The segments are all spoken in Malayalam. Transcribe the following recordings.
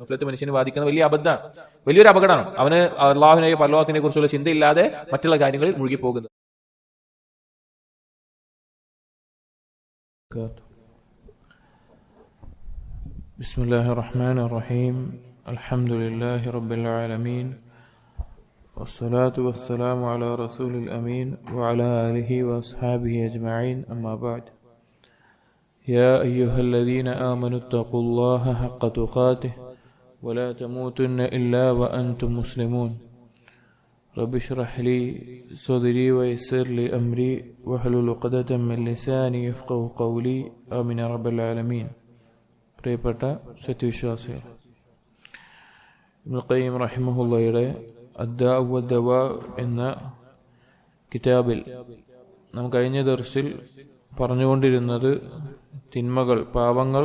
ഗഫ്ലത്ത് മനുഷ്യന് ബാധിക്കുന്ന വലിയ അബദ്ധമാണ്, വലിയൊരു അപകടമാണ്. അവന് അള്ളാഹുവിനെ പരലോകത്തിനെ കുറിച്ചുള്ള ചിന്തയില്ലാതെ മറ്റുള്ള കാര്യങ്ങളിൽ മുഴുകിപ്പോകുന്നത്. ബിസ്മില്ലാഹിർ റഹ്മാനിർ റഹീം. അൽഹംദുലില്ലാഹി റബ്ബിൽ ആലമീൻ. വസ്സലാത്തു വസ്സലാമു അലാ റസൂലിൽ അമീൻ വഅലാ ആലിഹി വഅസ്ഹാബിഹി അജ്മഈൻ. അമ്മാ ബഅദ്. യാ അയ്യുഹല്ലദീന ആമനു തഖുല്ലാഹ ഹഖ്ക തുഖാതിഹി വലാ തമൂതുന്ന ഇല്ലാ വഅൻതും മുസ്ലിമൂൻ. റബ്ബി ഇശ്റഹ് ലി സദ്രി വയസ്സിർ ലി അംരി വഹ്ലുൽ ഉഖ്ദതം മിൻ ലിസാനി യഫ്ഖഹു ഖൗലി. ആമീൻ യാ റബ്ബൽ ആലമീൻ. പ്രിയപ്പെട്ട സത്യവിശ്വാസികൾ, ഇബ്നുൽ ഖയ്യിം റഹിമഹുള്ളയുടെ അദ്ദാഉ വദ്ദവാ എന്ന കിതാബിൽ നാം കഴിഞ്ഞ ദർസിൽ പറഞ്ഞുകൊണ്ടിരുന്നത് തിന്മകൾ, പാപങ്ങൾ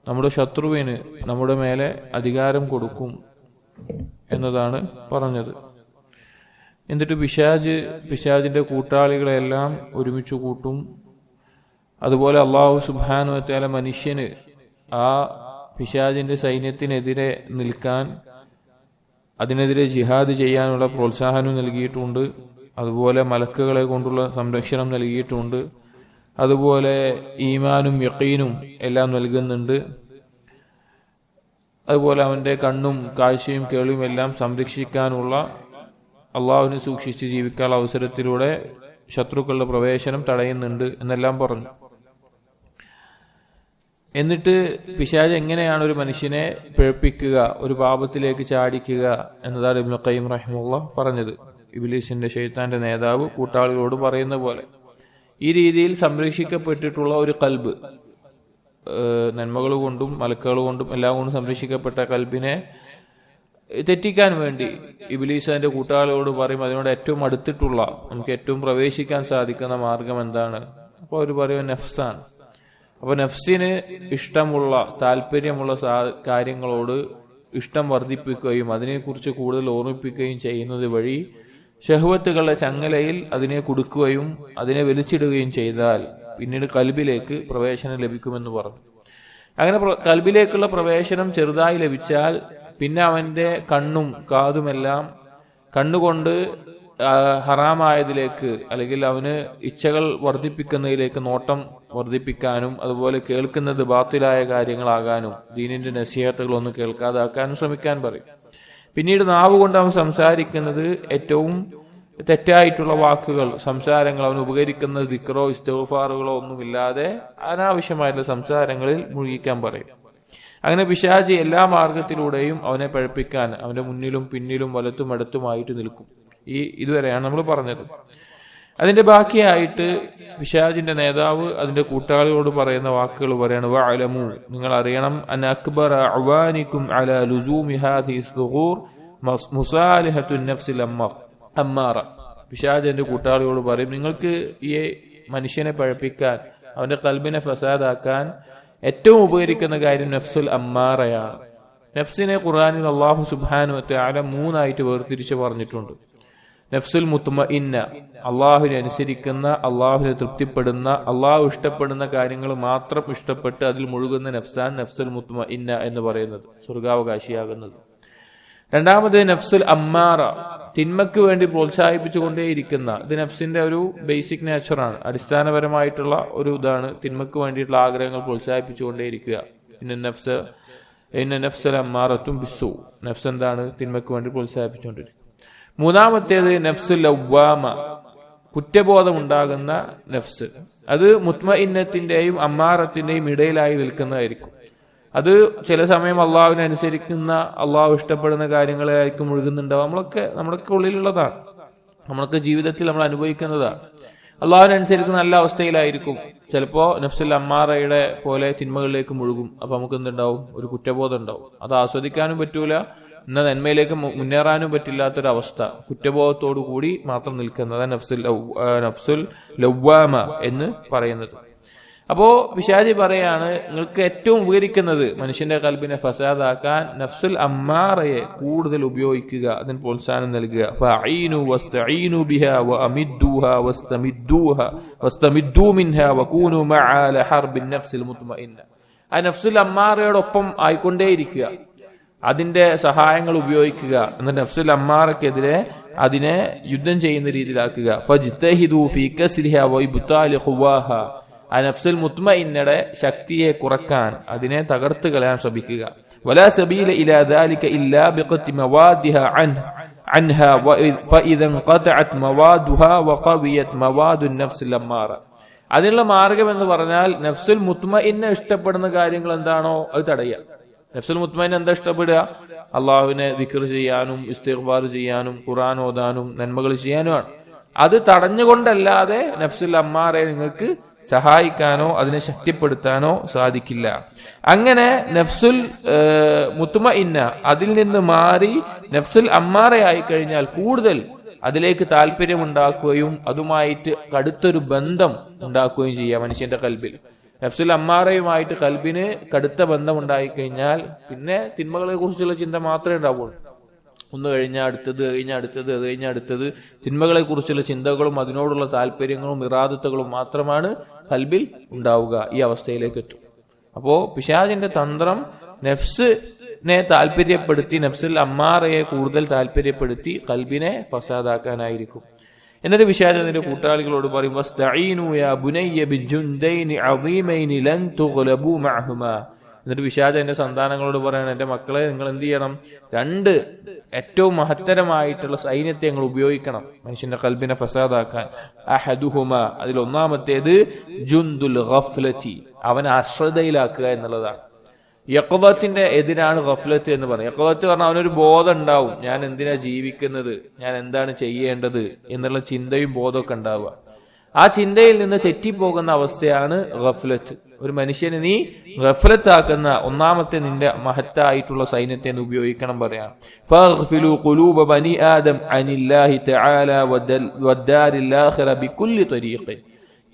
നമ്മുടെ ശത്രുവിന് നമ്മുടെ മേലെ അധികാരം കൊടുക്കും എന്നതാണ് പറഞ്ഞത്. എന്നിട്ട് പിശാചിന്റെ കൂട്ടാളികളെല്ലാം ഒരുമിച്ച് കൂട്ടും. അതുപോലെ അല്ലാഹു സുബ്ഹാനഹു വ തആല മനുഷ്യന് ആ പിശാചിന്റെ സൈന്യത്തിനെതിരെ നിൽക്കാൻ, അതിനെതിരെ ജിഹാദ് ചെയ്യാനുള്ള പ്രോത്സാഹനം നൽകിയിട്ടുണ്ട്. അതുപോലെ മലക്കുകളെ കൊണ്ടുള്ള സംരക്ഷണം നൽകിയിട്ടുണ്ട്. അതുപോലെ ഈമാനും യഖീനും എല്ലാം നൽകുന്നുണ്ട്. അതുപോലെ അവന്റെ കണ്ണും കാഴ്ചയും കേൾവിയും എല്ലാം സംരക്ഷിക്കാനുള്ള, അള്ളാഹുവിനെ സൂക്ഷിച്ച് ജീവിക്കാനുള്ള അവസരത്തിലൂടെ ശത്രുക്കളുടെ പ്രവേശനം തടയുന്നുണ്ട് എന്നെല്ലാം പറഞ്ഞു. എന്നിട്ട് പിശാച് എങ്ങനെയാണ് ഒരു മനുഷ്യനെ പിഴപ്പിക്കുക, ഒരു പാപത്തിലേക്ക് ചാടിക്കുക എന്നതാണ് ഇബ്നുൽ ഖയ്യിം റഹിമഹുല്ലാഹ് പറഞ്ഞത്. ഇബ്ലീസിന്റെ ശൈത്താന്റെ നേതാവ് കൂട്ടാളികളോട് പറയുന്ന പോലെ ഈ രീതിയിൽ സംരക്ഷിക്കപ്പെട്ടിട്ടുള്ള ഒരു കൽബ്, നന്മകൾ കൊണ്ടും മലക്കുകൾ കൊണ്ടും എല്ലാം കൊണ്ടും സംരക്ഷിക്കപ്പെട്ട കൽബിനെ തെറ്റിക്കാൻ വേണ്ടി ഇബ്ലീസ് അതിന്റെ കൂട്ടാളികളോട് പറയും, അതിനോട് ഏറ്റവും അടുത്തിട്ടുള്ള, നമുക്ക് ഏറ്റവും പ്രവേശിക്കാൻ സാധിക്കുന്ന മാർഗം എന്താണ്? അപ്പോൾ അവർ പറയും നഫ്സാണ്. അപ്പൊ നഫ്സിന് ഇഷ്ടമുള്ള, താല്പര്യമുള്ള കാര്യങ്ങളോട് ഇഷ്ടം വർദ്ധിപ്പിക്കുകയും അതിനെക്കുറിച്ച് കൂടുതൽ ഓർമ്മിപ്പിക്കുകയും ചെയ്യുന്നത് വഴി ശഹ്വത്തുകളുടെ ചങ്ങലയിൽ അതിനെ കുടുക്കുകയും അതിനെ വലിച്ചിടുകയും ചെയ്താൽ പിന്നീട് കൽബിലേക്ക് പ്രവേശനം ലഭിക്കുമെന്ന് പറഞ്ഞു. അങ്ങനെ കൽബിലേക്കുള്ള പ്രവേശനം ചെറുതായി ലഭിച്ചാൽ പിന്നെ അവന്റെ കണ്ണും കാതുമെല്ലാം കണ്ണുകൊണ്ട് ഹറാമായതിലേക്ക്, അല്ലെങ്കിൽ അവന് ഇച്ഛകൾ വർദ്ധിപ്പിക്കുന്നതിലേക്ക് നോട്ടം വർദ്ധിപ്പിക്കാനും, അതുപോലെ കേൾക്കുന്നത് ബാത്തിലായ കാര്യങ്ങളാകാനും, ദീനിന്റെ നസീഹത്തുകളൊന്നും കേൾക്കാതാക്കാനും ശ്രമിക്കാൻ പറയും. പിന്നീട് നാവ് കൊണ്ട് അവൻ സംസാരിക്കുന്നത് ഏറ്റവും തെറ്റായിട്ടുള്ള വാക്കുകൾ, സംസാരങ്ങൾ, അവന് ഉപകരിക്കുന്ന ദിക്റോ ഇസ്തിഗ്ഫാറുകളോ ഒന്നുമില്ലാതെ അനാവശ്യമായിട്ടുള്ള സംസാരങ്ങളിൽ മുഴുകിക്കാൻ പറയും. അങ്ങനെ പിശാചി എല്ലാ മാർഗത്തിലൂടെയും അവനെ പഴപ്പിക്കാൻ അവന്റെ മുന്നിലും പിന്നിലും വലത്തും അടുത്തുമായിട്ട് നിൽക്കും. ഇതുവരെയാണ് നമ്മൾ പറഞ്ഞത്. അതിന്റെ ബാക്കിയായിട്ട് പിശാചിന്റെ നേതാവ് അതിന്റെ കൂട്ടാളികളോട് പറയുന്ന വാക്കുകൾ പറയാണ്. വഅലമു, നിങ്ങൾ അറിയണം, അൻ അക്ബറ അവാനിക്കും അലാ ലുസൂമി ഹാദിഹി സുഗൂർ മുസാലിഹത്തുൻ നഫ്സിൽ അമ്മാറ. പിശാചിന്റെ കൂട്ടാളികളോട് പറയും, നിങ്ങൾക്ക് ഈ മനുഷ്യനെ പഴപ്പിക്കാൻ, അവന്റെ കൽബിനെ ഫസാദാക്കാൻ ഏറ്റവും ഉപകരിക്കുന്ന കാര്യം നഫ്സുൽ അമ്മാറയാണ്. നഫ്സിനെ ഖുർആനിൽ അല്ലാഹു സുബ്ഹാനഹു വ തആല മൂന്നായിട്ട് വേർതിരിച്ച് പറഞ്ഞിട്ടുണ്ട്. നഫ്സുൽ മുത്മഇന്ന, അള്ളാഹുവിനെ അനുസരിക്കുന്ന, അള്ളാഹുവിനെ തൃപ്തിപ്പെടുന്ന, അള്ളാഹു ഇഷ്ടപ്പെടുന്ന കാര്യങ്ങൾ മാത്രം ഇഷ്ടപ്പെട്ട് അതിൽ മുഴുകുന്ന നഫ്സാൻ നഫ്സുൽ മുത്മഇന്ന എന്ന് പറയുന്നത്, സ്വർഗാവകാശിയാകുന്നത്. രണ്ടാമത് നഫ്സുൽ അമ്മാറ, തിന്മയ്ക്ക് വേണ്ടി പ്രോത്സാഹിപ്പിച്ചുകൊണ്ടേയിരിക്കുന്ന, ഇത് നഫ്സിന്റെ ഒരു ബേസിക് നേച്ചറാണ്, അടിസ്ഥാനപരമായിട്ടുള്ള ഒരു ഇതാണ്, തിന്മയ്ക്ക് വേണ്ടിയിട്ടുള്ള ആഗ്രഹങ്ങൾ പ്രോത്സാഹിപ്പിച്ചുകൊണ്ടേയിരിക്കുക. ഇന്ന നഫ്സൽ അമ്മാറത്തും ബിസ്സൂ, നഫ്സ് എന്താണ്? തിന്മയ്ക്ക് വേണ്ടി പ്രോത്സാഹിപ്പിച്ചുകൊണ്ടിരിക്കുക. മൂന്നാമത്തേത് നഫ്സുൽ ലവ്വാമ, കുറ്റബോധം ഉണ്ടാകുന്ന നഫ്സ്. അത് മുത്മഇന്നത്തിന്റെയും അമ്മാറത്തിന്റെയും ഇടയിലായി നിൽക്കുന്നതായിരിക്കും. അത് ചില സമയം അള്ളാഹുവിനെ അനുസരിക്കുന്ന, അള്ളാഹു ഇഷ്ടപ്പെടുന്ന കാര്യങ്ങളായിരിക്കും മുഴുകുന്നുണ്ടാവും. നമ്മളൊക്കെ ഉള്ളിലുള്ളതാണ്, നമ്മളൊക്കെ ജീവിതത്തിൽ നമ്മൾ അനുഭവിക്കുന്നതാണ്. അള്ളാഹുവിനെ അനുസരിക്കുന്ന നല്ല അവസ്ഥയിലായിരിക്കും. ചിലപ്പോ നഫ്സുൽ അമ്മാറയുടെ പോലെ തിന്മകളിലേക്ക് മുഴുകും. അപ്പൊ നമുക്ക് എന്തുണ്ടാവും? ഒരു കുറ്റബോധം ഉണ്ടാവും. അത് ആസ്വദിക്കാനും പറ്റൂല, എന്നാൽ നന്മയിലേക്ക് മുന്നേറാനും പറ്റില്ലാത്തൊരവസ്ഥ, കുറ്റബോധത്തോടു കൂടി മാത്രം നിൽക്കുന്നത് നഫ്സുൽ ലവ്വാമ എന്ന് പറയുന്നത്. അപ്പോ പിശാചി പറയാണ്, നിങ്ങൾക്ക് ഏറ്റവും ഉപകരിക്കുന്നത് മനുഷ്യന്റെ കൽബിനെ ഫസാദാക്കാൻ നഫ്സുൽ അമ്മാറയെ കൂടുതൽ ഉപയോഗിക്കുക, അതിന് പ്രോത്സാഹനം നൽകുക. ഫഅഈനു വസ്തഈനു ബിഹാ വഅമിദ്ദൂഹാ വസ്തമിദ്ദൂ മിൻഹാ വകൂനു മഅ ഹർബിൻ നഫ്സിൽ മുത്മഇന്ന. ആ നഫ്സുൽ അമ്മാറയോടൊപ്പം ആയിക്കൊണ്ടേയിരിക്കുക. അതിന്റെ സഹായങ്ങൾ ഉപയോഗിക്കുക, എന്നിട്ട് നഫ്സുൽ അമ്മാറക്കെതിരെ അതിനെ യുദ്ധം ചെയ്യുന്ന രീതിയിലാക്കുക. ഫജ്തഹിദു ഫീ കസ്രിഹാ വഇബ്താലി ഖുവാഹ, ആ നഫ്സുൽ മുത്മഇന്നയുടെ ശക്തിയെ കുറക്കാൻ, അതിനെ തകർത്ത് കളയാൻ ശ്രമിക്കുക. വലാ സബീല ഇലാ ദാലിക ഇല്ലാ ബിഖത്തി മവാദിഹാ അൻഹാ ഫഇദാ ഖതഅത് മവാദുഹാ വഖവിയത് മവാദുൻ നഫ്സുൽ അമ്മാറ. അതിനുള്ള മാർഗം എന്ന് പറഞ്ഞാൽ നഫ്സുൽ മുത്മഇന്ന ഇഷ്ടപ്പെടുന്ന കാര്യങ്ങൾ എന്താണോ അത് തടയുക. നഫ്സുൽ മുത്മഇന്ന എന്താ ഇഷ്ടപ്പെടുക? അള്ളാഹുവിനെ ദിക്ർ ചെയ്യാനും ഇസ്തിഗ്ഫാർ ചെയ്യാനും ഖുർആൻ ഓതാനും നന്മകൾ ചെയ്യാനുമാണ്. അത് തടഞ്ഞുകൊണ്ടല്ലാതെ നഫ്സുൽ അമ്മാറെ നിങ്ങൾക്ക് സഹായിക്കാനോ അതിനെ ശക്തിപ്പെടുത്താനോ സാധിക്കില്ല. അങ്ങനെ നഫ്സുൽ മുത്മഇന്ന അതിൽ നിന്ന് മാറി നഫ്സുൽ അമ്മാറയായി കഴിഞ്ഞാൽ കൂടുതൽ അതിലേക്ക് താല്പര്യമുണ്ടാക്കുകയും അതുമായിട്ട് കടുത്തൊരു ബന്ധം ഉണ്ടാക്കുകയും ചെയ്യാം മനുഷ്യന്റെ കൽബിൽ. നഫ്സുൽ അമ്മാറയുമായിട്ട് കൽബിന് കടുത്ത ബന്ധം ഉണ്ടായിക്കഴിഞ്ഞാൽ പിന്നെ തിന്മകളെ കുറിച്ചുള്ള ചിന്ത മാത്രമേ ഉണ്ടാവുള്ളൂ. ഒന്ന് കഴിഞ്ഞാൽ അടുത്തത്, അത് കഴിഞ്ഞാൽ അടുത്തത്, തിന്മകളെ കുറിച്ചുള്ള ചിന്തകളും അതിനോടുള്ള താല്പര്യങ്ങളും ഇറാദത്തുകളും മാത്രമാണ് കൽബിൽ ഉണ്ടാവുക. ഈ അവസ്ഥയിലേക്ക് എത്തും. അപ്പോ പിശാചിന്റെ തന്ത്രം നഫ്സിനെ താല്പര്യപ്പെടുത്തി, നഫ്സുൽ അമ്മാറയെ കൂടുതൽ താല്പര്യപ്പെടുത്തി കൽബിനെ ഫസാദാക്കാനായിരിക്കും. എന്നിട്ട് പിശാചിന്റെ കൂട്ടാളികളോട് പറയും, വസ്തഈനു യാ ബുനയ്യ ബിജുൻദൈനി അദീമൈനി ലൻ തുഗ്ലബു മഅഹുമാ. എന്നിട്ട് പിശാചിന്റെ സന്താനങ്ങളോട് പറയണം, എന്റെ മക്കളെ നിങ്ങൾ എന്ത് ചെയ്യണം? രണ്ട് ഏറ്റവും മഹത്തരമായിട്ടുള്ള സൈന്യത്തെ നിങ്ങൾ ഉപയോഗിക്കണം മനുഷ്യന്റെ കൽബിനെ ഫസാദാക്കാൻ. അഹദുഹുമ, അതിൽ ഒന്നാമത്തേത് ജുന്ദുൽ ഗഫ്ലതി, അവനെ അശ്രദ്ധയിലാക്കുക എന്നുള്ളതാണ്. യഖ്വത്തിന്റെ എതിരാണ് ഗഫ്ലത്ത് എന്ന് പറയുന്നത്. യഖ്വത്ത് പറഞ്ഞാൽ അവനൊരു ബോധം ഉണ്ടാവും, ഞാൻ എന്തിനാ ജീവിക്കുന്നത്, ഞാൻ എന്താണ് ചെയ്യേണ്ടത് എന്നുള്ള ചിന്തയും ബോധമൊക്കെ ഉണ്ടാവുക. ആ ചിന്തയിൽ നിന്ന് തെറ്റിപ്പോകുന്ന അവസ്ഥയാണ് ഗഫ്ലത്ത്. ഒരു മനുഷ്യനെ നീ ഗഫ്ലത്താക്കുന്ന ഒന്നാമത്തെ നിന്റെ മഹത്തായിട്ടുള്ള സൈന്യത്തെ ഉപയോഗിക്കണം പറയാം. ഫഗ്ഫിലു ഖുലൂബ ബനി ആദം അനില്ലാഹി തആല വദ്ദാരിൽ ആഖിറ ബികുല്ലി ത്വരീഖ്.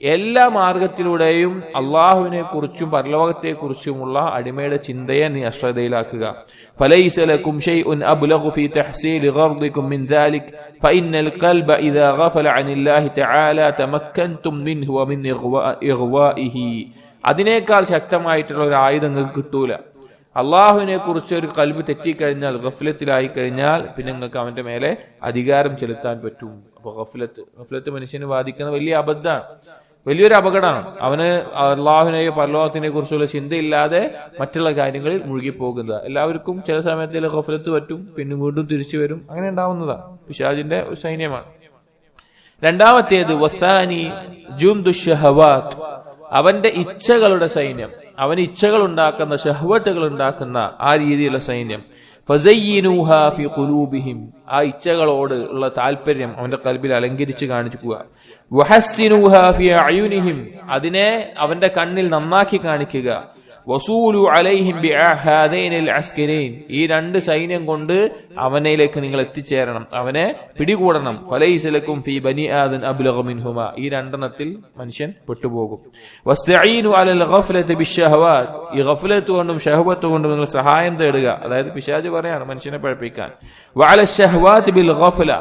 എല്ലാ മാർഗത്തിലൂടെയും അള്ളാഹുവിനെ കുറിച്ചും പരലോകത്തെ കുറിച്ചുമുള്ള അടിമയുടെ ചിന്തയെ നീ അശ്രദ്ധയിലാക്കുക. ഫലൈസ ലക്കും ശൈഉൻ അബ്ലഗു ഫീ തഹ്സീലി ഗർദികും മിൻ ദാലിക് ഫഇന്നൽ ഖൽബ ഇദാ ഗഫല അനില്ലാഹി തആല തമക്കൻതും മിൻഹു വമിൻ ഇഗ്വാഇഹി. അതിനേക്കാൾ ശക്തമായിട്ടുള്ള ഒരു ആയുധം നിങ്ങൾക്ക് കിട്ടൂല. അള്ളാഹുവിനെ കുറിച്ച് ഒരു കൽബ് തെറ്റിക്കഴിഞ്ഞാൽ, ഗഫ്ലത്തിലായി കഴിഞ്ഞാൽ പിന്നെ നിങ്ങൾക്ക് അവന്റെ മേലെ അധികാരം ചെലുത്താൻ പറ്റും. അപ്പൊ ഗഫ്ലത്ത് മനുഷ്യന് ബാധിക്കുന്ന വലിയ അബദ്ധമാണ്, വലിയൊരു അപകടമാണ്. അവന് അള്ളാഹുവിനെയോ പരലോകത്തിനെ കുറിച്ചുള്ള ചിന്തയില്ലാതെ മറ്റുള്ള കാര്യങ്ങളിൽ മുഴുകിപ്പോകുന്നത്. എല്ലാവർക്കും ചില സമയത്തിൽ ഗഫ്ലത്ത് പറ്റും, പിന്നെ വീണ്ടും തിരിച്ചു വരും, അങ്ങനെ ഉണ്ടാവുന്നതാണ്. പിശാചിന്റെ ഒരു സൈന്യമാണ്. രണ്ടാമത്തേത് വസാനി ജുന്ദു ഷഹവാത്ത്, അവന്റെ ഇച്ഛകളുടെ സൈന്യം. അവൻ ഇച്ഛകൾ ഉണ്ടാക്കുന്ന, ഷഹ്വത്തുകൾ ഉണ്ടാക്കുന്ന ആ രീതിയിലുള്ള സൈന്യം. ഫസയ്യിനൂഹാ ഫി ഖുലൂബിഹിം, ആ ഇച്ഛകളോട് ഉള്ള താല്പര്യം അവന്റെ കൽബിൽ അലങ്കരിച്ച് കാണിക്കുക. വഹസ്സിനൂഹാ ഫി അയുനിഹിം, അതിനെ അവന്റെ കണ്ണിൽ നന്നാക്കി കാണിക്കുക. വസൂലു അലൈഹിം ബിഅഹാദൈനിൽ അസ്കരൈൻ, ഈ രണ്ട് സൈന്യം കൊണ്ട് അവനിലേക്ക് നിങ്ങൾ എത്തിച്ചേരണം, അവനെ പിടികൂടണം. ഫലൈസ ലക്കും ഫീ ബനി ആദം അബ്ലഗ മിൻഹുമാ, ഈ രണ്ടെണ്ണത്തിൽ മനുഷ്യൻ പെട്ടുപോകും. വസ്തഈനു അലൽ ഗഫ്ലതി ബിശ്ശഹവാത്ത്, ഈ ഗഫ്ലത്ത് കൊണ്ടും ഷഹവത്ത് കൊണ്ടും നിങ്ങൾ സഹായം തേടുക. അതായത് പിശാച് പറയാണ് മനുഷ്യനെ പഴപ്പിക്കാൻ. വഅല ശഹവാത്ത് ബിൽ ഗഫല,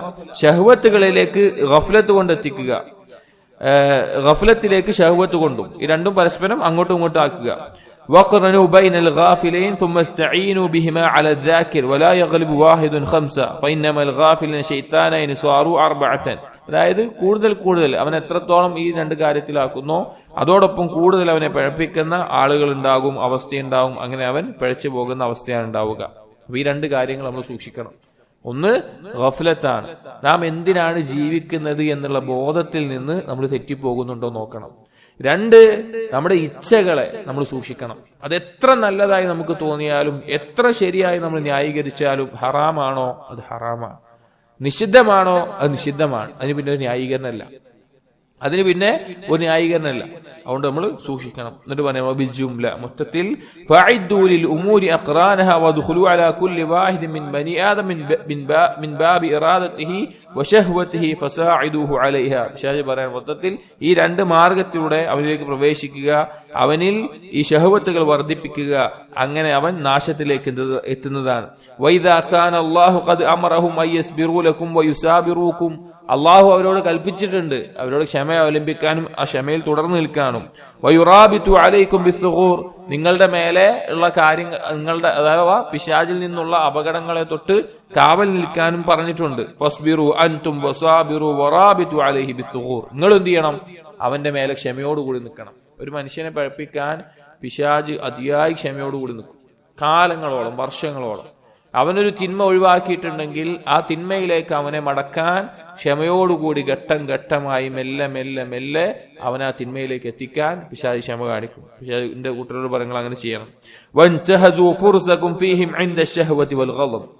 ഷഹവത്തുകളിലേക്ക് ഗഫ്ലത്ത് കൊണ്ട് എത്തിക്കുക, ഗഫ്ലത്തിലേക്ക് ഷഹവത്ത് കൊണ്ടും. ഈ രണ്ടും പരസ്പരം അങ്ങോട്ടും ഇങ്ങോട്ടും ആക്കുക. وقرنوا بين الغافلين ثم استعينوا بهما على الذاكر ولا يغلب واحد خمسة فإنما الغافلين شيطانين صاروا أربعة. അതായത് കൂടുതൽ അവൻ എത്രത്തോളം ഈ രണ്ട് കാര്യത്തിലാക്കുന്നോ അതോടൊപ്പം കൂടുതൽ അവനെ പഴപ്പിക്കുന്ന ആളുകൾ ഉണ്ടാകും, അവസ്ഥയുണ്ടാകും. അങ്ങനെ അവൻ പഴച്ചു പോകുന്ന അവസ്ഥയാണ് ഉണ്ടാവുക. അപ്പൊ ഈ രണ്ട് കാര്യങ്ങൾ നമ്മൾ സൂക്ഷിക്കണം. ഒന്ന് ഗഫ്ലത്താണ്, നാം എന്തിനാണ് ജീവിക്കുന്നത് എന്നുള്ള ബോധത്തിൽ നിന്ന് നമ്മൾ തെറ്റിപ്പോകുന്നുണ്ടോ നോക്കണം. രണ്ട്, നമ്മുടെ ഇച്ഛകളെ നമ്മൾ സൂക്ഷിക്കണം. അത് എത്ര നല്ലതായി നമുക്ക് തോന്നിയാലും, എത്ര ശരിയായി നമ്മൾ ന്യായീകരിച്ചാലും, ഹറാമാണോ അത് ഹറാമാണ്, നിഷിദ്ധമാണോ അത് നിഷിദ്ധമാണ്. അതിന് പിന്നെ ഒരു ന്യായീകരണമല്ല, അതുകൊണ്ട് നമ്മൾ സൂക്ഷിക്കണം. എന്നിട്ട് പറയാം ബിൽജുംല, മൊത്തത്തിൽ ഫഅഇദ്ദു ലിൽ ഉമൂരി അഖ്റാനഹ വദ്ഖുലു അലാ കുല്ലി വാഹിദിൻ മിൻ ബനി ആദം മിൻ ബാബി ഇറാദതിഹി വശഹ്വതിഹി ഫസാഇദുഹു അലൈഹാ. ഷാജി പറയാൻ മൊത്തത്തിൽ ഈ രണ്ട് മാർഗത്തിലൂടെ അവനിലേക്ക് പ്രവേശിക്കുക, അവനിൽ ഈ ഷഹവത്തുകൾ വർദ്ധിപ്പിക്കുക, അങ്ങനെ അവൻ നാശത്തിലേക്ക് എത്തുന്നതാണ്. വൈദാ കാന അല്ലാഹു ഖദ് അമറഹും അയസ്ബിറു ലക്കും വയുസാബിറുക്കും, അള്ളാഹു അവരോട് കൽപ്പിച്ചിട്ടുണ്ട്, അവരോട് ക്ഷമ അവലംബിക്കാനും ആ ക്ഷമയിൽ തുടർന്നു നിൽക്കാനും. വയുറാബിതു അലൈക്കും ബിസ്സുഗൂർ, നിങ്ങളുടെ മേലെ ഉള്ള കാര്യങ്ങൾ, നിങ്ങളുടെ അഥവാ പിശാചിൽ നിന്നുള്ള അപകടങ്ങളെ തൊട്ട് കാവൽ നിൽക്കാനും പറഞ്ഞിട്ടുണ്ട്. ഫസ്ബിറു അൻതും വസാബിറു വറാബിതു അലൈഹി ബിസ്സുഗൂർ, നിങ്ങൾ എന്ത് ചെയ്യണം? അവന്റെ മേലെ ക്ഷമയോടുകൂടി നിൽക്കണം. ഒരു മനുഷ്യനെ പഴപ്പിക്കാൻ പിശാച് അതിയായി ക്ഷമയോടുകൂടി നിൽക്കും, കാലങ്ങളോളം, വർഷങ്ങളോളം. അവനൊരു തിന്മ ഒഴിവാക്കിയിട്ടുണ്ടെങ്കിൽ ആ തിന്മയിലേക്ക് അവനെ മടക്കാൻ ക്ഷമയോടുകൂടി ഘട്ടം ഘട്ടമായി മെല്ലെ മെല്ലെ മെല്ലെ അവൻ ആ തിന്മയിലേക്ക് എത്തിക്കാൻ പിശാച് ക്ഷമ കാണിക്കും. പിശാചിന്റെ കൂട്ടരോട് പറയുന്നത് അങ്ങനെ ചെയ്യണം.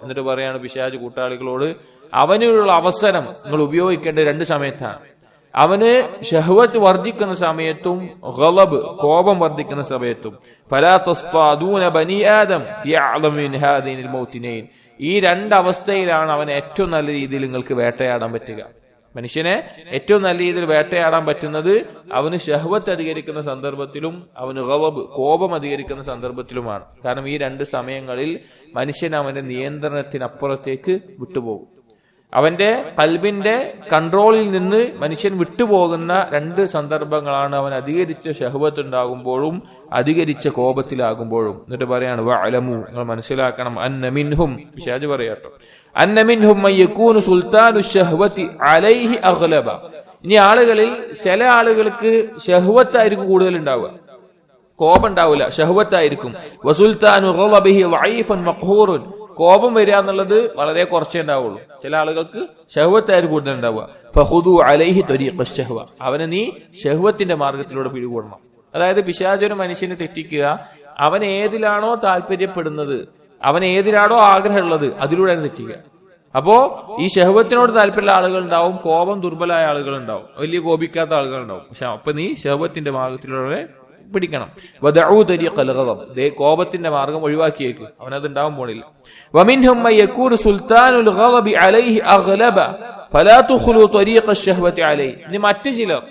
എന്നിട്ട് പറയാണ് പിശാച് കൂട്ടാളികളോട്, അവനുള്ള അവസരം നിങ്ങൾ ഉപയോഗിക്കേണ്ടത് രണ്ട് സമയത്താണ്. അവന് ഷഹ്വത്ത് വർദ്ധിക്കുന്ന സമയത്തും ഗളബ് കോപം വർദ്ധിക്കുന്ന സമയത്തും. ഫലാ തസ്താദൂന ബനി ആദം ഫി അഅ്ളമ മിൻ ഹാദിനിൽ മൗതിനൈൻ, ഈ രണ്ടവസ്ഥയിലാണ് അവനെ ഏറ്റവും നല്ല രീതിയിൽ നിങ്ങൾക്ക് വേട്ടയാടാൻ പറ്റുക. മനുഷ്യനെ ഏറ്റവും നല്ല രീതിയിൽ വേട്ടയാടാൻ പറ്റുന്നത് അവന് ഷഹ്വത്ത് അധികരിക്കുന്ന സന്ദർഭത്തിലും അവന് ഗളബ് കോപം അധികരിക്കുന്ന സന്ദർഭത്തിലുമാണ്. കാരണം ഈ രണ്ട് സമയങ്ങളിൽ മനുഷ്യൻ അവന്റെ നിയന്ത്രണത്തിനപ്പുറത്തേക്ക് വിട്ടുപോകും. അവന്റെ ഖൽബിന്റെ കൺട്രോളിൽ നിന്ന് മനുഷ്യൻ വിട്ടുപോകുന്ന രണ്ട് സന്ദർഭങ്ങളാണ് അവൻ അധികരിച്ച ഷഹ്വത്ത് ഉണ്ടാകുമ്പോഴും അധികരിച്ച കോപത്തിലാകുമ്പോഴും. എന്നിട്ട് പറയാണ് വഅലമു, നിങ്ങൾ മനസ്സിലാക്കണം, അന്ന മിൻഹും, പിശാച് പറയാട്ടോ, അന്ന മിൻഹും മയ്യകൂനു സുൽത്താനു ശഹ്വതി അലൈഹി അഗ്ലബ. ഇനി ആളുകളിൽ ചില ആളുകൾക്ക് ഷഹ്വത്തായിരിക്കും കൂടുതൽ ഉണ്ടാവുക, കോപം ഉണ്ടാവില്ല, ഷഹ്വത്തായിരിക്കും. വസുൽത്താനു ഗളബിഹി വഈഫൻ മഖ്ഹൂറുൻ, കോപം വരിക എന്നുള്ളത് വളരെ കുറച്ചേ ഉണ്ടാവുള്ളൂ. ചില ആളുകൾക്ക് ഷഹ്വത്തായിരിക്കും കൂടുതൽ ഉണ്ടാവുക. ഫഖുദു അലൈഹി ത്വരീഖ ശഹ്വ, അവനെ നീ ഷഹ്വത്തിന്റെ മാർഗത്തിലൂടെ പിടികൂടണം. അതായത് പിശാച് ഒരു മനുഷ്യനെ തെറ്റിക്കുക, അവൻ ഏതിലാണോ താല്പര്യപ്പെടുന്നത്, അവൻ ഏതിലാണോ ആഗ്രഹമുള്ളത് അതിലൂടെ തെറ്റിക്കുക. അപ്പോ ഈ ഷഹ്വത്തിനോട് താല്പര്യമുള്ള ആളുകൾ ഉണ്ടാവും, കോപം ദുർബലമായ ആളുകൾ ഉണ്ടാവും, വലിയ കോപിക്കാത്ത ആളുകൾ ഉണ്ടാവും. പക്ഷെ അപ്പൊ നീ ഷഹ്വത്തിന്റെ മാർഗത്തിലൂടെ പിടിക്കണം. വദഉ തരീഖൽ ഗളബ്, കോപത്തിന്റെ മാർഗം ഒഴിവാക്കിയേക്ക്, അവനത് ഉണ്ടാവാൻ പോണില്ല. വമിൻഹും മയ്യകൂനു സുൽത്താനുൽ ഗളബി അലൈഹി അഗ്ലബ ഫലാ തുഖ്ലു തരീഖ അശ്ശഹ്വതി അലൈഹി. ഇനി മറ്റു ചിലർ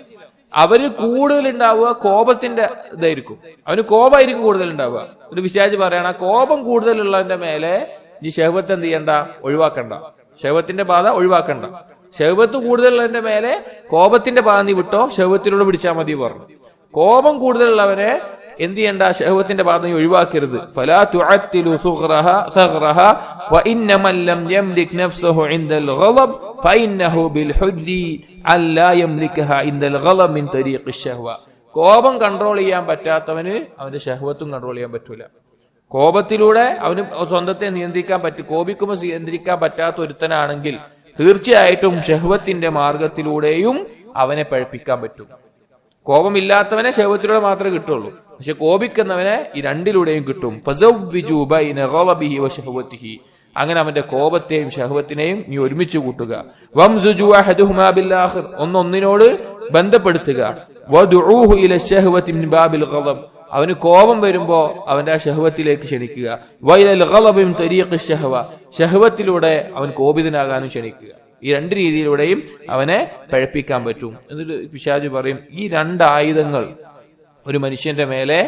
അവര് കൂടുതൽ ഉണ്ടാവുക കോപത്തിന്റെ ഇതായിരിക്കും, അവന് കോപമായിരിക്കും കൂടുതൽ ഉണ്ടാവുക. ഒരു പിശാച് പറയണ കോപം കൂടുതലുള്ളവന്റെ മേലെ നീ ഷഹ്വത്ത് എന്ത് ചെയ്യണ്ട, ഒഴിവാക്കണ്ട, ഷഹ്വത്തിന്റെ ബാധ ഒഴിവാക്കണ്ട. ഷഹ്വത്ത് കൂടുതലുള്ളവന്റെ മേലെ കോപത്തിന്റെ ബാധ നീ വിട്ടോ, ഷഹ്വത്തിലൂടെ പിടിച്ചാൽ മതി പറഞ്ഞു. കോപം കൂടുതലുള്ളവനെ എന്ത് ചെയ്യണ്ട, ഷഹ്വത്തിന്റെ ബാധ നീ ഒഴിവാക്കരുത്. ഫലാ തുഅത്തിലു സഗ്റഹ ഫഇന്നമൻ ലം യംലിക് നഫ്സഹു ഇൻദൽ ഗളബ് ഫഇന്നഹു ബിൽ ഹുദ്ദി അല്ലാ യംലികഹ ഇൻദൽ ഗളബ് മിൻ തരീഖി ശഹ്വ. കോപം കൺട്രോൾ ചെയ്യാൻ പറ്റാത്തവന് അവന്റെ ഷഹ്വത്തും കൺട്രോൾ ചെയ്യാൻ പറ്റൂല. കോപത്തിലൂടെ അവന് സ്വന്തത്തെ നിയന്ത്രിക്കാൻ പറ്റും. കോപിക്കുമ്പോൾ നിയന്ത്രിക്കാൻ പറ്റാത്ത ഒരുത്തനാണെങ്കിൽ തീർച്ചയായിട്ടും ഷഹ്വത്തിന്റെ മാർഗത്തിലൂടെയും അവനെ പഴപ്പിക്കാൻ പറ്റും. കോപമില്ലാത്തവനെ ഷഹ്വത്തിലൂടെ മാത്രമേ കിട്ടുള്ളൂ, പക്ഷെ കോപിക്കുന്നവനെ ഈ രണ്ടിലൂടെയും കിട്ടും. ഫസവ്വിജു ബൈന ഗളബിഹി വശഹ്വതിഹി, അങ്ങനെ അവന്റെ കോപത്തെയും ഷഹ്വത്തിനെയും നീ ഒരുമിച്ച് കൂട്ടുക. വംസുജു അഹദുഹുമാ ബിൽ ആഖിർ, ഒന്നൊന്നിനോട് ബന്ധപ്പെടുത്തുക. വദുഊഹു ഇല ശഹ്വതി മിൻ ബാബിൽ ഗളബ്, അവന് കോപം വരുമ്പോ അവന്റെ ആ ഷഹ്വത്തിലേക്ക് ക്ഷണിക്കുക. വഇലൽ ഗളബി മിൻ തരീഖി ശഹ്വ, ഷഹ്വത്തിലൂടെ അവൻ കോപിതനാകാനും ക്ഷണിക്കുക. ഈ രണ്ട് രീതിയിലൂടെയും അവനെ പഴപ്പിക്കാൻ പറ്റും. എന്നിട്ട് പിശാച് പറയും, ഈ രണ്ട് ആയുധങ്ങൾ ഒരു മനുഷ്യന്റെ മേലെ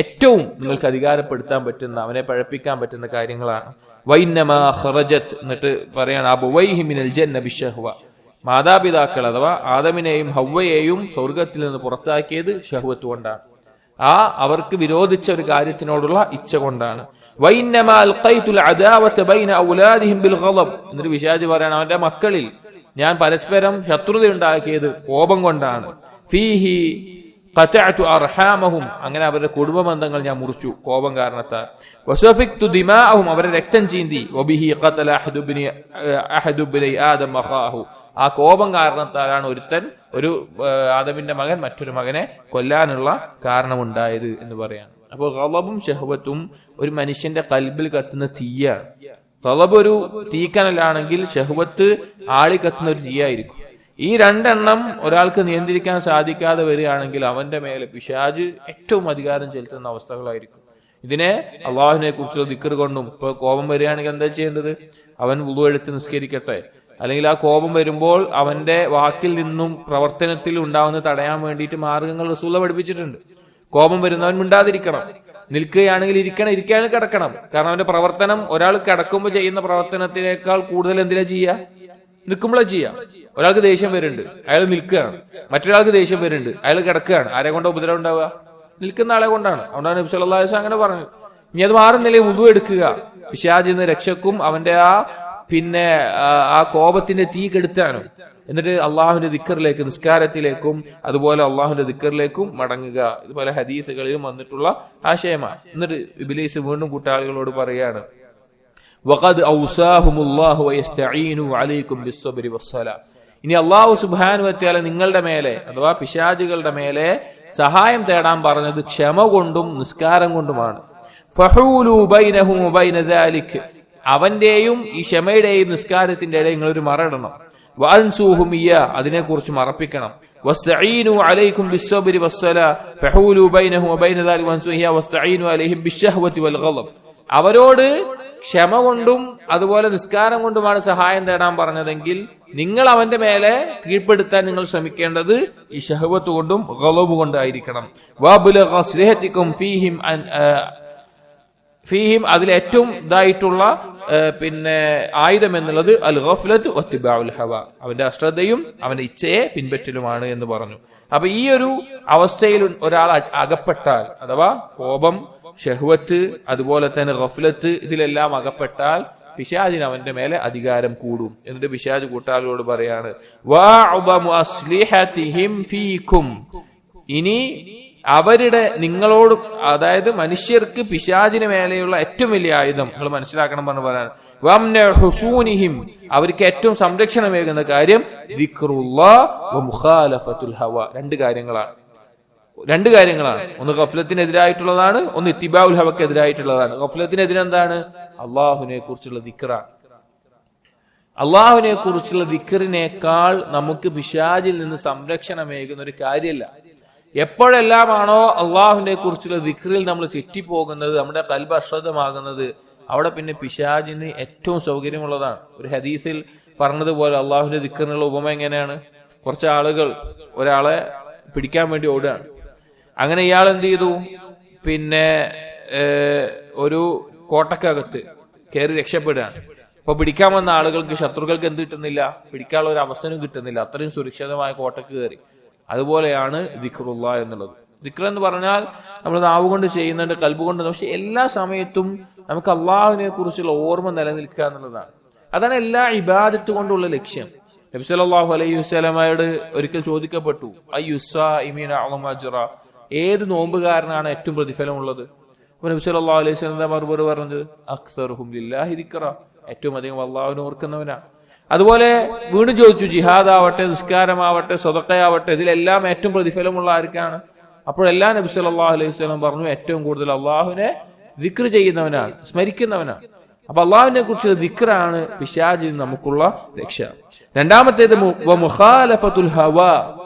ഏറ്റവും നിങ്ങൾക്ക് അധികാരപ്പെടുത്താൻ പറ്റുന്ന, അവനെ പഴപ്പിക്കാൻ പറ്റുന്ന കാര്യങ്ങളാണ്. വൈന്നമാ ഖറജത്, എന്നിട്ട് പറയാണ് അബുവൈഹി മിനൽ ജന്ന ബിശഹ്വ, മാതാപിതാക്കൾ അഥവാ ആദമിനെയും ഹവ്വയെയും സ്വർഗത്തിൽ നിന്ന് പുറത്താക്കിയത് ഷഹ്വത്ത് കൊണ്ടാണ്, ആ അവർക്ക് വിരോധിച്ച ഒരു കാര്യത്തിനോടുള്ള ഇച്ഛ കൊണ്ടാണ്. വൈന്നമാ അൽഖൈതുൽ അദാവത ബൈന ഔലാദിഹിം ബിൽ ഗളബ്, എന്നിട്ട് പിശാച് പറയാണ് അവന്റെ മക്കളിൽ ഞാൻ പരസ്പരം ശത്രുത ഉണ്ടാക്കിയത് കോപം കൊണ്ടാണ്. ഫീഹി ഖതഅതു അർഹാമഹും, അങ്ങനെ അവരുടെ കുടുംബ ബന്ധങ്ങൾ ഞാൻ മുറിച്ചു കോപം കാരണത്താൽ. വസഫിക്തു ദിമാഅഹും, അവരെ രക്തം ചീന്തി. വബിഹി ഖതല അഹദു ബനി ആദം അഖാഹു, ആ കോപം കാരണത്താലാണ് ഒരു ആദമിന്റെ മകൻ മറ്റൊരു മകനെ കൊല്ലാനുള്ള കാരണമുണ്ടായത് എന്ന് പറയാണ്. അപ്പോൾ ഗളബും ഷഹ്വത്തും ഒരു മനുഷ്യന്റെ ഖൽബിൽ കത്തുന്ന തീയാണ്. ഗളബ് ഒരു തീക്കനലാണെങ്കിൽ ഷഹ്വത്ത് ആളി കത്തുന്ന ഒരു തീയായിരിക്കും. ഈ രണ്ടെണ്ണം ഒരാൾക്ക് നിയന്ത്രിക്കാൻ സാധിക്കാതെ വരികയാണെങ്കിൽ അവന്റെ മേലെ പിശാച് ഏറ്റവും അധികാരം ചെലുത്തുന്ന അവസ്ഥകളായിരിക്കും. ഇതിനെ അള്ളാഹുവിനെ കുറിച്ചുള്ള ദിക്ർ കൊണ്ടും, ഇപ്പൊ കോപം വരികയാണെങ്കിൽ എന്താ ചെയ്യേണ്ടത്, അവൻ വുളു എടുത്ത് നിസ്കരിക്കട്ടെ. അല്ലെങ്കിൽ ആ കോപം വരുമ്പോൾ അവന്റെ വാക്കിൽ നിന്നും പ്രവർത്തനത്തിൽ ഉണ്ടാവുന്ന തടയാൻ വേണ്ടിയിട്ട് മാർഗങ്ങൾ റസൂൽ പഠിപ്പിച്ചിട്ടുണ്ട്. കോപം വരുന്നവൻ മിണ്ടാതിരിക്കണം, നിൽക്കുകയാണെങ്കിൽ ഇരിക്കണം, ഇരിക്കുകയാണെങ്കിൽ കിടക്കണം. കാരണം അവന്റെ പ്രവർത്തനം ഒരാൾ കിടക്കുമ്പോൾ ചെയ്യുന്ന പ്രവർത്തനത്തിനേക്കാൾ കൂടുതൽ എന്തിനാ ചെയ്യുക, നിൽക്കുമ്പോഴേ ചെയ്യാം. ഒരാൾക്ക് ദേഷ്യം വരുന്നുണ്ട്, അയാൾ നിൽക്കുകയാണ്. മറ്റൊരാൾക്ക് ദേഷ്യം വരുന്നുണ്ട്, അയാൾ കിടക്കുകയാണ്. ആരെ കൊണ്ടാ ഉപദ്രവം ഉണ്ടാവുക? നിൽക്കുന്ന ആളെ കൊണ്ടാണ്. അതുകൊണ്ടാണ് നബി സല്ലല്ലാഹു അലൈഹി വസല്ലം അങ്ങനെ പറഞ്ഞു. ഇനി അത് മാറുന്നില്ലേ വുദു എടുക്കുക, പിശാചിൽ നിന്ന് രക്ഷക്കും അവന്റെ ആ കോപത്തിന്റെ തീ കെടുത്താനും. എന്നിട്ട് അള്ളാഹുവിന്റെ ദിക്കറിലേക്ക്, നിസ്കാരത്തിലേക്കും അതുപോലെ അള്ളാഹുവിന്റെ ദിക്കറിലേക്കും മടങ്ങുക. ഇതുപോലെ ഹദീസുകളിലും വന്നിട്ടുള്ള ആശയമാണ്. എന്നിട്ട് ഇബ്ലീസ് വീണ്ടും കൂട്ടാളികളോട് പറയാണ്, വഖദ് ഔസാഹുമുല്ലാഹു വയസ്തഈനു അലൈക്കും ബിസ്സബ്രി വസ്സലാ. ഇനി അള്ളാഹു സുബ്ഹാനഹു വ തആല നിങ്ങളുടെ മേലെ അഥവാ പിശാചുകളുടെ മേലെ സഹായം തേടാൻ പറഞ്ഞത് ക്ഷമ കൊണ്ടും നിസ്കാരം കൊണ്ടുമാണ്. ഫഹൂലു ബൈനഹും വബൈന ദാലിക്, അവന്റെയും ഈ ക്ഷമയുടെയും നിസ്കാരത്തിന്റെ ഇടയിൽ നിങ്ങളൊരു മറയിടണം. വഅൻസൂഹും ഇയ്യാ, അതിനെക്കുറിച്ച് മറപ്പിക്കണം. വസ്തഈനു അലൈക്കും ബിസ്സബ്രി വസ്സലാ ഫഹൂലു ബൈനഹും വബൈന ദാലിക് വഅൻസൂഹും ഇയ്യാ വസ്തഈനു അലൈഹിം ബിശ്ശഹ്വതി വൽഗളബ്. അവരോട് ക്ഷമ കൊണ്ടും അതുപോലെ നിസ്കാരം കൊണ്ടുമാണ് സഹായം തേടാൻ പറഞ്ഞതെങ്കിൽ നിങ്ങൾ അവന്റെ മേലെ കീഴ്പ്പെടുത്താൻ നിങ്ങൾ ശ്രമിക്കേണ്ടത് ഈ ശഹവത്ത് കൊണ്ടും ഗളബ് കൊണ്ടായിരിക്കണം. വബുലഗ സ്ലിഹതികും ഫീഹിം, അതിലേറ്റവും ഇതായിട്ടുള്ള ആയുധം എന്നുള്ളത് അൽ ഗഫ്ലത്ത് വത്തിബാഉൽ ഹവ, അവന്റെ അശ്രദ്ധയും അവന്റെ ഇച്ഛയെ പിൻപറ്റലുമാണ് എന്ന് പറഞ്ഞു. അപ്പൊ ഈ ഒരു അവസ്ഥയിൽ ഒരാൾ അകപ്പെട്ടാൽ, അഥവാ കോപം, ഷഹ്വത്ത്, അതുപോലെ തന്നെ ഗഫ്ലത്ത്, ഇതിലെല്ലാം അകപ്പെട്ടാൽ പിശാചിന് അവന്റെ മേലെ അധികാരം കൂടും. എന്നിട്ട് പിശാച് കൂട്ടാളികളോട് പറയാണ്, വഅദമു അസ്ലിഹതിഹിം ഫീകും, ഇനി അവരുടെ നിങ്ങളോട്, അതായത് മനുഷ്യർക്ക് പിശാചിന് മേലെയുള്ള ഏറ്റവും വലിയ ആയുധം നിങ്ങൾ മനസ്സിലാക്കണം പറഞ്ഞു പറയാണ്. വംന ഹുസൂനിഹിം, അവർക്ക് ഏറ്റവും സംരക്ഷണമേകുന്ന കാര്യം ദിക്റുല്ലാഹ് വമുഖാലഫത്തുൽ ഹവ. രണ്ട് കാര്യങ്ങളാണ്. ഒന്ന് ഗഫ്ലത്തിനെതിരായിട്ടുള്ളതാണ്, ഒന്ന് ഇത്തിബാഉൽ ഹവക്ക് എതിരായിട്ടുള്ളതാണ്. ഗഫ്ലത്തിനെതിരെ എന്താണ്? അള്ളാഹുവിനെ കുറിച്ചുള്ള ദിക്റാണ്. അള്ളാഹുവിനെ കുറിച്ചുള്ള ദിക്റിനേക്കാൾ നമുക്ക് പിശാചിൽ നിന്ന് സംരക്ഷണമേകുന്ന ഒരു കാര്യമല്ല. എപ്പോഴെല്ലാമാണോ അള്ളാഹുവിനെ കുറിച്ചുള്ള ദിക്റിൽ നമ്മൾ തെറ്റിപ്പോകുന്നത്, നമ്മുടെ ഖൽബ് അശ്രദ്ധമാകുന്നത്, അവിടെ പിന്നെ പിശാചിന് ഏറ്റവും സൗകര്യമുള്ളതാണ്. ഒരു ഹദീസിൽ പറഞ്ഞതുപോലെ അള്ളാഹുവിന്റെ ദിക്റിനുള്ള ഉപമ എങ്ങനെയാണ്? കുറച്ച് ആളുകൾ ഒരാളെ പിടിക്കാൻ വേണ്ടി ഓടുകയാണ്. അങ്ങനെ ഇയാൾ എന്ത് ചെയ്തു? ഒരു കോട്ടക്കകത്ത് കയറി രക്ഷപ്പെടുകയാണ്. അപ്പൊ പിടിക്കാൻ വന്ന ആളുകൾക്ക്, ശത്രുക്കൾക്ക് എന്ത് കിട്ടുന്നില്ല? പിടിക്കാനുള്ള ഒരു അവസരം കിട്ടുന്നില്ല. അത്രയും സുരക്ഷിതമായ കോട്ടക്ക് കയറി. അതുപോലെയാണ് ദിക്റുല്ലാഹ് എന്നുള്ളത്. ദിക്ർ എന്ന് പറഞ്ഞാൽ നമ്മൾ നാവ് കൊണ്ട് ചെയ്യുന്നുണ്ട്, കൽബ് കൊണ്ട്, പക്ഷെ എല്ലാ സമയത്തും നമുക്ക് അള്ളാഹുവിനെ കുറിച്ചുള്ള ഓർമ്മ നിലനിൽക്കുക എന്നുള്ളതാണ്. അതാണ് എല്ലാ ഇബാദത്ത് കൊണ്ടുള്ള ലക്ഷ്യം. നബി സല്ലല്ലാഹു അലൈഹി വസല്ലമയോട് ഒരിക്കൽ ചോദിക്കപ്പെട്ടു, അയ്യുസ്സാഇമീന അഅ്ളമു അജ്റ, ഏത് നോമ്പുകാരനാണ് ഏറ്റവും പ്രതിഫലമുള്ളത്? അപ്പോൾ നബി സല്ലല്ലാഹു അലൈഹി വസല്ലം മറുപടി പറഞ്ഞത് അക്സറുഹും ലില്ലാഹി ദിക്റ, ഏറ്റവും അധികം അള്ളാഹുവിനെ ഓർക്കുന്നവനാണ്. അതുപോലെ വീണ്ടും ചോദിച്ചു, ജിഹാദ് ആവട്ടെ, നിസ്കാരമാവട്ടെ, സദഖയാവട്ടെ, ഇതിലെല്ലാം ഏറ്റവും പ്രതിഫലമുള്ള ആർക്കാണ്? അപ്പോഴെല്ലാം നബി സല്ലല്ലാഹു അലൈഹി വസല്ലം പറഞ്ഞു, ഏറ്റവും കൂടുതൽ അള്ളാഹുവിനെ ദിക്ർ ചെയ്യുന്നവനാണ്, സ്മരിക്കുന്നവനാണ്. അപ്പൊ അള്ളാഹുവിനെ കുറിച്ചുള്ള ദിക്റാണ് പിശാചിൽ നമുക്കുള്ള രക്ഷ. രണ്ടാമത്തേത് മുഖാലഫത്തുൽ ഹവ,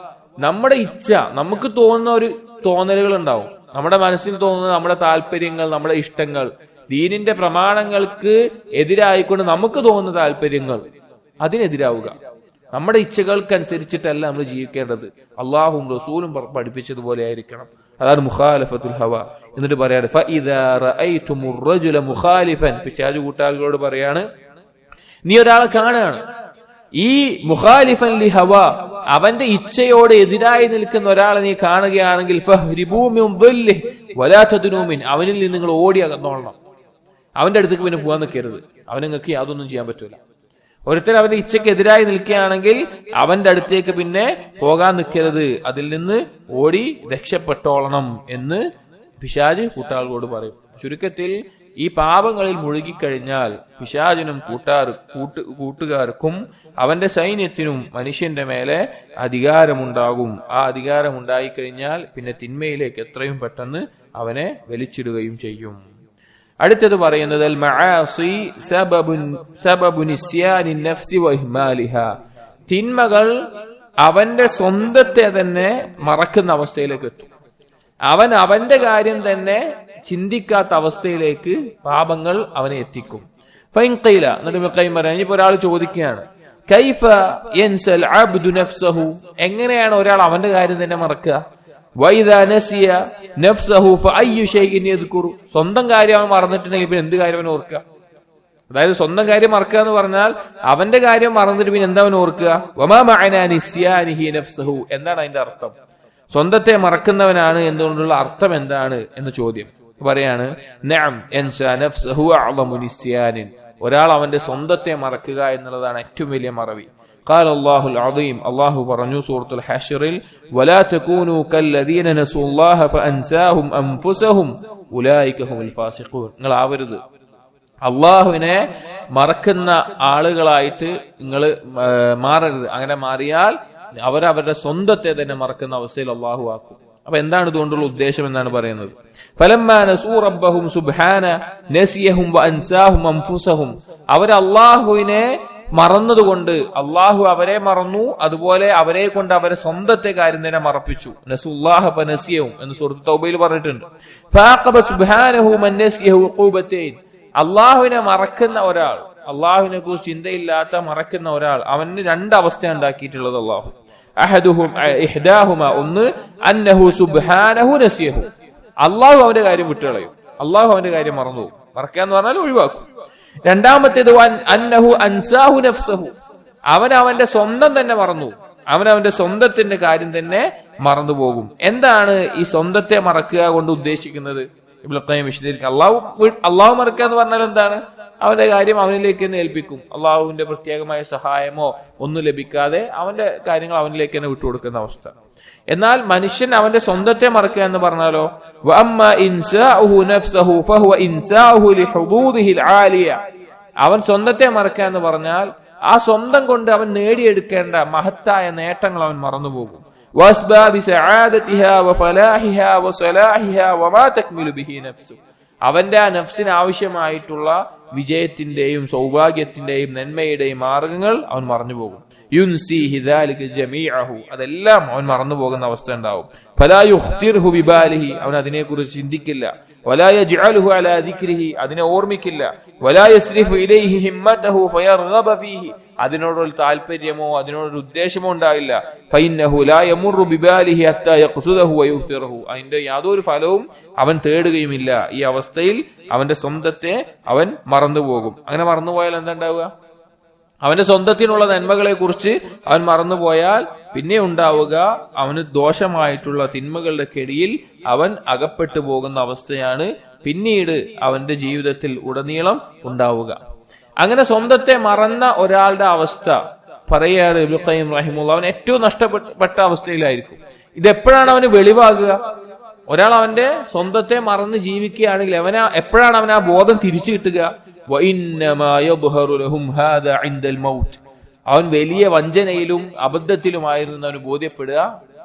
നമ്മുടെ ഇച്ഛ, നമുക്ക് തോന്നുന്ന ഒരു തോന്നലുകൾ ഉണ്ടാവും. നമ്മുടെ മനസ്സിൽ തോന്നുന്ന നമ്മുടെ താല്പര്യങ്ങൾ, നമ്മുടെ ഇഷ്ടങ്ങൾ, ദീനിന്റെ പ്രമാണങ്ങൾക്ക് എതിരായിക്കൊണ്ട് നമുക്ക് തോന്നുന്ന താല്പര്യങ്ങൾ, അതിനെതിരാവുക. നമ്മുടെ ഇച്ഛകൾക്കനുസരിച്ചിട്ടല്ല നമ്മൾ ജീവിക്കേണ്ടത്. അള്ളാഹും റസൂലും പഠിപ്പിച്ചതുപോലെ ആയിരിക്കണം. അതാണ് മുഖാലഫത്തുൽ ഹവ. എന്നിട്ട് പറയാണ്, ഫഇദാ റഅയ്തുമുർ റജുല മുഖാലിഫൻ, പിശാച് കൂട്ടാളികളോട് പറയാണ്, നീ ഒരാളെ കാണുകയാണ്, ഈ മുഖാലിഫൻ ലി ഹവ, അവന്റെ ഇച്ഛയോട് എതിരായി നിൽക്കുന്ന ഒരാളെ നീ കാണുകയാണെങ്കിൽ ഫഹ്രിബൂ മിൻ ദില്ലിഹി വലാ തദ്നൂ മിൻ, അവനിൽ നിന്ന് നിങ്ങൾ ഓടി അകന്നോളണം. അവന്റെ അടുത്തേക്ക് പിന്നെ പോകാൻ നിൽക്കരുത്. അവന് നിങ്ങൾക്ക് യാതൊന്നും ചെയ്യാൻ പറ്റൂല. ഒരുത്തൻ അവന്റെ ഇച്ഛയ്ക്ക് എതിരായി നിൽക്കുകയാണെങ്കിൽ അവന്റെ അടുത്തേക്ക് പിന്നെ പോകാൻ നിൽക്കരുത്, അതിൽ നിന്ന് ഓടി രക്ഷപ്പെട്ടോളണം എന്ന് പിശാച് കൂട്ടാളികളോട് പറയും. ചുരുക്കത്തിൽ ഈ പാപങ്ങളിൽ മുഴുകിക്കഴിഞ്ഞാൽ പിശാചിനും കൂട്ടുകാർക്കും അവന്റെ സൈന്യത്തിനും മനുഷ്യന്റെ മേലെ അധികാരമുണ്ടാകും. ആ അധികാരം ഉണ്ടായിക്കഴിഞ്ഞാൽ പിന്നെ തിന്മയിലേക്ക് എത്രയും പെട്ടെന്ന് അവനെ വലിച്ചിടുകയും ചെയ്യും. അടുത്തത് പറയുന്നത് അൽ മആസി സബബു നിസ്യാനി നഫ്സി വ ഇഹ്മാലിഹാ, തിന്മകൾ അവന്റെ സ്വന്തത്തെ തന്നെ മറക്കുന്ന അവസ്ഥയിലേക്ക് എത്തും. അവന്റെ കാര്യം തന്നെ ചിന്തിക്കാത്ത അവസ്ഥയിലേക്ക് പാപങ്ങൾ അവനെ എത്തിക്കും. ഫൈൻ ഖീല, എന്നിട്ട് ഖൈം പറയാൻ, ഇനിയിപ്പോ ഒരാൾ ചോദിക്കുകയാണ്, കൈഫ യൻസൽ അബ്ദു നഫ്സഹു, എങ്ങനെയാണ് ഒരാൾ അവന്റെ കാര്യം തന്നെ മറക്കുക? വൈദാ നസിയ നഫ്സഹു ഫഅയ്യു ഷൈഇൻ യദ്കുറു, സ്വന്തം കാര്യം അവൻ മറന്നിട്ടുണ്ടെങ്കിൽ പിന്നെ എന്ത് കാര്യം അവൻ ഓർക്കുക? അതായത് സ്വന്തം കാര്യം മറക്കുക എന്ന് പറഞ്ഞാൽ അവന്റെ കാര്യം മറന്നിട്ട് പിന്നെ എന്താ അവൻ ഓർക്കുക? വമാ മഅനാ നിസ്യാനിഹി നഫ്സഹു, എന്താണ് അതിന്റെ അർത്ഥം? സ്വന്തത്തെ മറക്കുന്നവനാണ് എന്തുകൊണ്ടുള്ള അർത്ഥം എന്താണ് എന്ന് ചോദ്യം പറയാണ്. നഅം യൻസാ നഫ്സഹു അഅ്ളമു നിസ്യാനിൻ, ഒരാൾ അവന്റെ സ്വന്തത്തെ മറക്കുക എന്നുള്ളതാണ് ഏറ്റവും വലിയ മറവി. قال الله العظيم, അല്ലാഹു പറഞ്ഞു സൂറത്തുൽ ഹശ്റിൽ, വലാ തകൂനൂ കല്ലദീന നസുല്ലാഹ ഫഅൻസാഹും അൻഫുസഹും ഉലൈക ഹുമുൽ ഫാസിഖൂൻ, നിങ്ങൾ ആവരുത് അള്ളാഹുവിനെ മറക്കുന്ന ആളുകളായിട്ട് നിങ്ങൾ മാറരുത്. അങ്ങനെ മാറിയാൽ അവരവരുടെ സ്വന്തത്തെ തന്നെ മറക്കുന്ന അവസ്ഥയിൽ അള്ളാഹു ആക്കും. അപ്പൊ എന്താണ് ഇതുകൊണ്ടുള്ള ഉദ്ദേശം എന്നാണ് പറയുന്നത്. ഫലമ്മാ നസൂ റബ്ബഹും സുബ്ഹാന നസിയഹും വഅൻസാഹും അൻഫുസഹും, അവർ അള്ളാഹുവിനെ മറന്നതുകൊണ്ട് അള്ളാഹു അവരെ മറന്നു, അതുപോലെ അവരെ കൊണ്ട് അവരെ സ്വന്തത്തെ കാര്യം തന്നെ മറപ്പിച്ചു. നസുല്ലാഹ ഫനസിയഹും എന്ന് സൂറത്ത് തൗബയിൽ പറഞ്ഞിട്ടുണ്ട്. ഫഅഖബ സുബ്ഹാനഹു മൻ നസിയഹു ഉഖൂബതൈൻ, അള്ളാഹുവിനെ മറക്കുന്ന ഒരാൾ, അള്ളാഹുവിനെ കുറിച്ച് ചിന്തയില്ലാത്ത മറക്കുന്ന ഒരാൾ, അവന് രണ്ട് അവസ്ഥ ഉണ്ടാക്കിയിട്ടുള്ളത് അള്ളാഹു. ഇഹ്ദാഹുമ, ഒന്ന് അന്നഹു സുബ്ഹാനഹു നസിയഹു, അള്ളാഹു അവന്റെ കാര്യം വിട്ടുകളയും, അള്ളാഹു അവന്റെ കാര്യം മറന്നു, മറക്കുക എന്ന് പറഞ്ഞാൽ ഒഴിവാക്കും. രണ്ടാമത്തേത് അന്നഹു അൻസാഹു നഫ്സഹു, അവൻ അവന്റെ സ്വന്തം തന്നെ മറന്നു, അവൻ അവന്റെ സ്വന്തത്തിന്റെ കാര്യം തന്നെ മറന്നുപോകും. എന്താണ് ഈ സ്വന്തത്തെ മറക്കുക കൊണ്ട് ഉദ്ദേശിക്കുന്നത്? ഇബ്നുൽ ഖയ്യിം വിശദീകരിക്കും. അള്ളാഹു മറക്കുക എന്ന് പറഞ്ഞാൽ എന്താണ്? അവന്റെ കാര്യം അവനിലേക്ക് തന്നെ ഏൽപ്പിക്കും. അള്ളാഹുവിന്റെ പ്രത്യേകമായ സഹായമോ ഒന്നും ലഭിക്കാതെ അവന്റെ കാര്യങ്ങൾ അവനിലേക്ക് തന്നെ വിട്ടുകൊടുക്കുന്ന അവസ്ഥ. എന്നാൽ മനുഷ്യൻ അവന്റെ സ്വന്തത്തെ മറക്കുക എന്ന് പറഞ്ഞാലോ, അവൻ സ്വന്തത്തെ മറക്കുക എന്ന് പറഞ്ഞാൽ ആ സ്വന്തം കൊണ്ട് അവൻ നേടിയെടുക്കേണ്ട മഹത്തായ നേട്ടങ്ങൾ അവൻ മറന്നുപോകും. അവന്റെ ആ നഫ്സിന് ആവശ്യമായിട്ടുള്ള വിജയത്തിന്റെയും സൗഭാഗ്യത്തിന്റെയും നന്മയുടെയും മാർഗങ്ങൾ അവൻ മറന്നുപോകും. യുൻസിഹി ദാലിക ജമീഅഹു, അതെല്ലാം അവൻ മറന്നുപോകുന്ന അവസ്ഥ ഉണ്ടാവും. ഫലാ യുഖ്തിർഹു ബിബാലിഹി, അവൻ അതിനെക്കുറിച്ച് ചിന്തിക്കില്ല. വലാ യജ്അലുഹു അലാ ദിക്രിഹി, അതിനെ ഓർമ്മിക്കില്ല. വലാ യസ്രിഫു ഇലൈഹി ഹിമ്മതഹു ഫയർഗബ ഫീഹി, അതിനോടൊരു താല്പര്യമോ അതിനോടൊരു ഉദ്ദേശമോ ഉണ്ടാവില്ല. ഫഇന്നഹു ലാ യമുറു ബിബാലിഹി ഹത്താ യഖ്സുദഹു വയുസിറഹു, അതിന്റെ യാതൊരു ഫലവും അവൻ തേടുകയുമില്ല. ഈ അവസ്ഥയിൽ അവന്റെ സ്വന്തത്തെ അവൻ മറന്നുപോകും. അങ്ങനെ മറന്നുപോയാൽ എന്താ ഉണ്ടാവുക? അവന്റെ സ്വന്തത്തിനുള്ള നന്മകളെ കുറിച്ച് അവൻ മറന്നുപോയാൽ പിന്നെ ഉണ്ടാവുക അവന് ദോഷമായിട്ടുള്ള തിന്മകളുടെ കെടിയിൽ അവൻ അകപ്പെട്ടു പോകുന്ന അവസ്ഥയാണ് പിന്നീട് അവന്റെ ജീവിതത്തിൽ ഉടനീളം ഉണ്ടാവുക. അങ്ങനെ സ്വന്തത്തെ മറന്ന ഒരാളുടെ അവസ്ഥ പറയുകയാണ് ഇബ്നുൽ ഖയ്യിം റഹിമഹുല്ലാഹ്, അവൻ ഏറ്റവും നഷ്ടപ്പെട്ട അവസ്ഥയിലായിരിക്കും. ഇതെപ്പോഴാണ് അവന് വെളിവാകുക? ഒരാൾ അവന്റെ സ്വന്തത്തെ മറന്ന് ജീവിക്കുകയാണെങ്കിൽ എപ്പോഴാണ് അവൻ ആ ബോധം തിരിച്ചു കിട്ടുക? അവൻ വലിയ വഞ്ചനയിലും അബദ്ധത്തിലുമായിരുന്നു അവന് ബോധ്യപ്പെടുക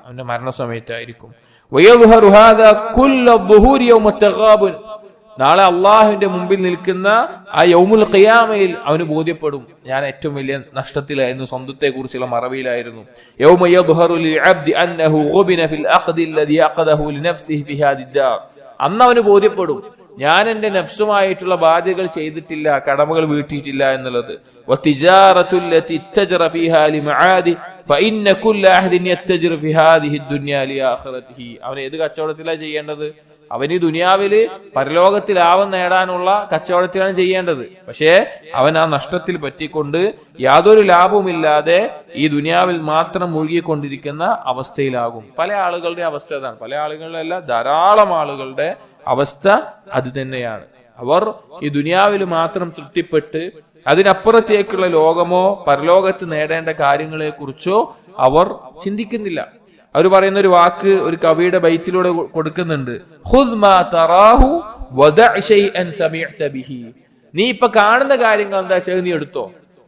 അവന്റെ മരണസമയത്തായിരിക്കും. നാളെ അള്ളാഹുവിന്റെ മുമ്പിൽ നിൽക്കുന്ന ആ യൗമുൽ ഖിയാമയിൽ അവന് ബോധ്യപ്പെടും, ഞാൻ ഏറ്റവും വലിയ നഷ്ടത്തിലായിരുന്നു, സ്വന്തത്തെ കുറിച്ചുള്ള മറവിയിലായിരുന്നു. അന്ന് അവന് ബോധ്യപ്പെടും, ഞാൻ എന്റെ നഫ്സുമായിട്ടുള്ള ബാധ്യതകൾ ചെയ്തിട്ടില്ല, കടമകൾ വീട്ടിയിട്ടില്ല എന്നുള്ളത്. അവൻ ഏത് കച്ചവടത്തിലാണ് ചെയ്യേണ്ടത്? അവൻ ഈ ദുനിയാവില് പരലോകത്തിൽ ലാഭം നേടാനുള്ള കച്ചവടത്തിലാണ് ചെയ്യേണ്ടത്. പക്ഷേ അവൻ ആ നഷ്ടത്തിൽ പറ്റിക്കൊണ്ട് യാതൊരു ലാഭവുമില്ലാതെ ഈ ദുനിയാവിൽ മാത്രം മുഴുകിക്കൊണ്ടിരിക്കുന്ന അവസ്ഥയിലാകും. പല ആളുകളുടെ അവസ്ഥ അതാണ്. പല ആളുകളിലല്ല, ധാരാളം ആളുകളുടെ അവസ്ഥ അത് തന്നെയാണ്. അവർ ഈ ദുനിയാവിൽ മാത്രം തൃപ്തിപ്പെട്ട് അതിനപ്പുറത്തേക്കുള്ള ലോകമോ പരലോകത്ത് നേടേണ്ട കാര്യങ്ങളെ കുറിച്ചോ അവർ ചിന്തിക്കുന്നില്ല. അവർ പറയുന്ന ഒരു വാക്ക് ഒരു കവിയുടെ ബൈത്തിലൂടെ കൊടുക്കുന്നുണ്ട്, ഖുദ് മാ തറാഹു വദഅ ശൈഅൻ സമീഅത ബിഹി. നീ ഇപ്പൊ കാണുന്ന കാര്യങ്ങൾ എന്താ വെച്ചാൽ നീ എടുത്തോ,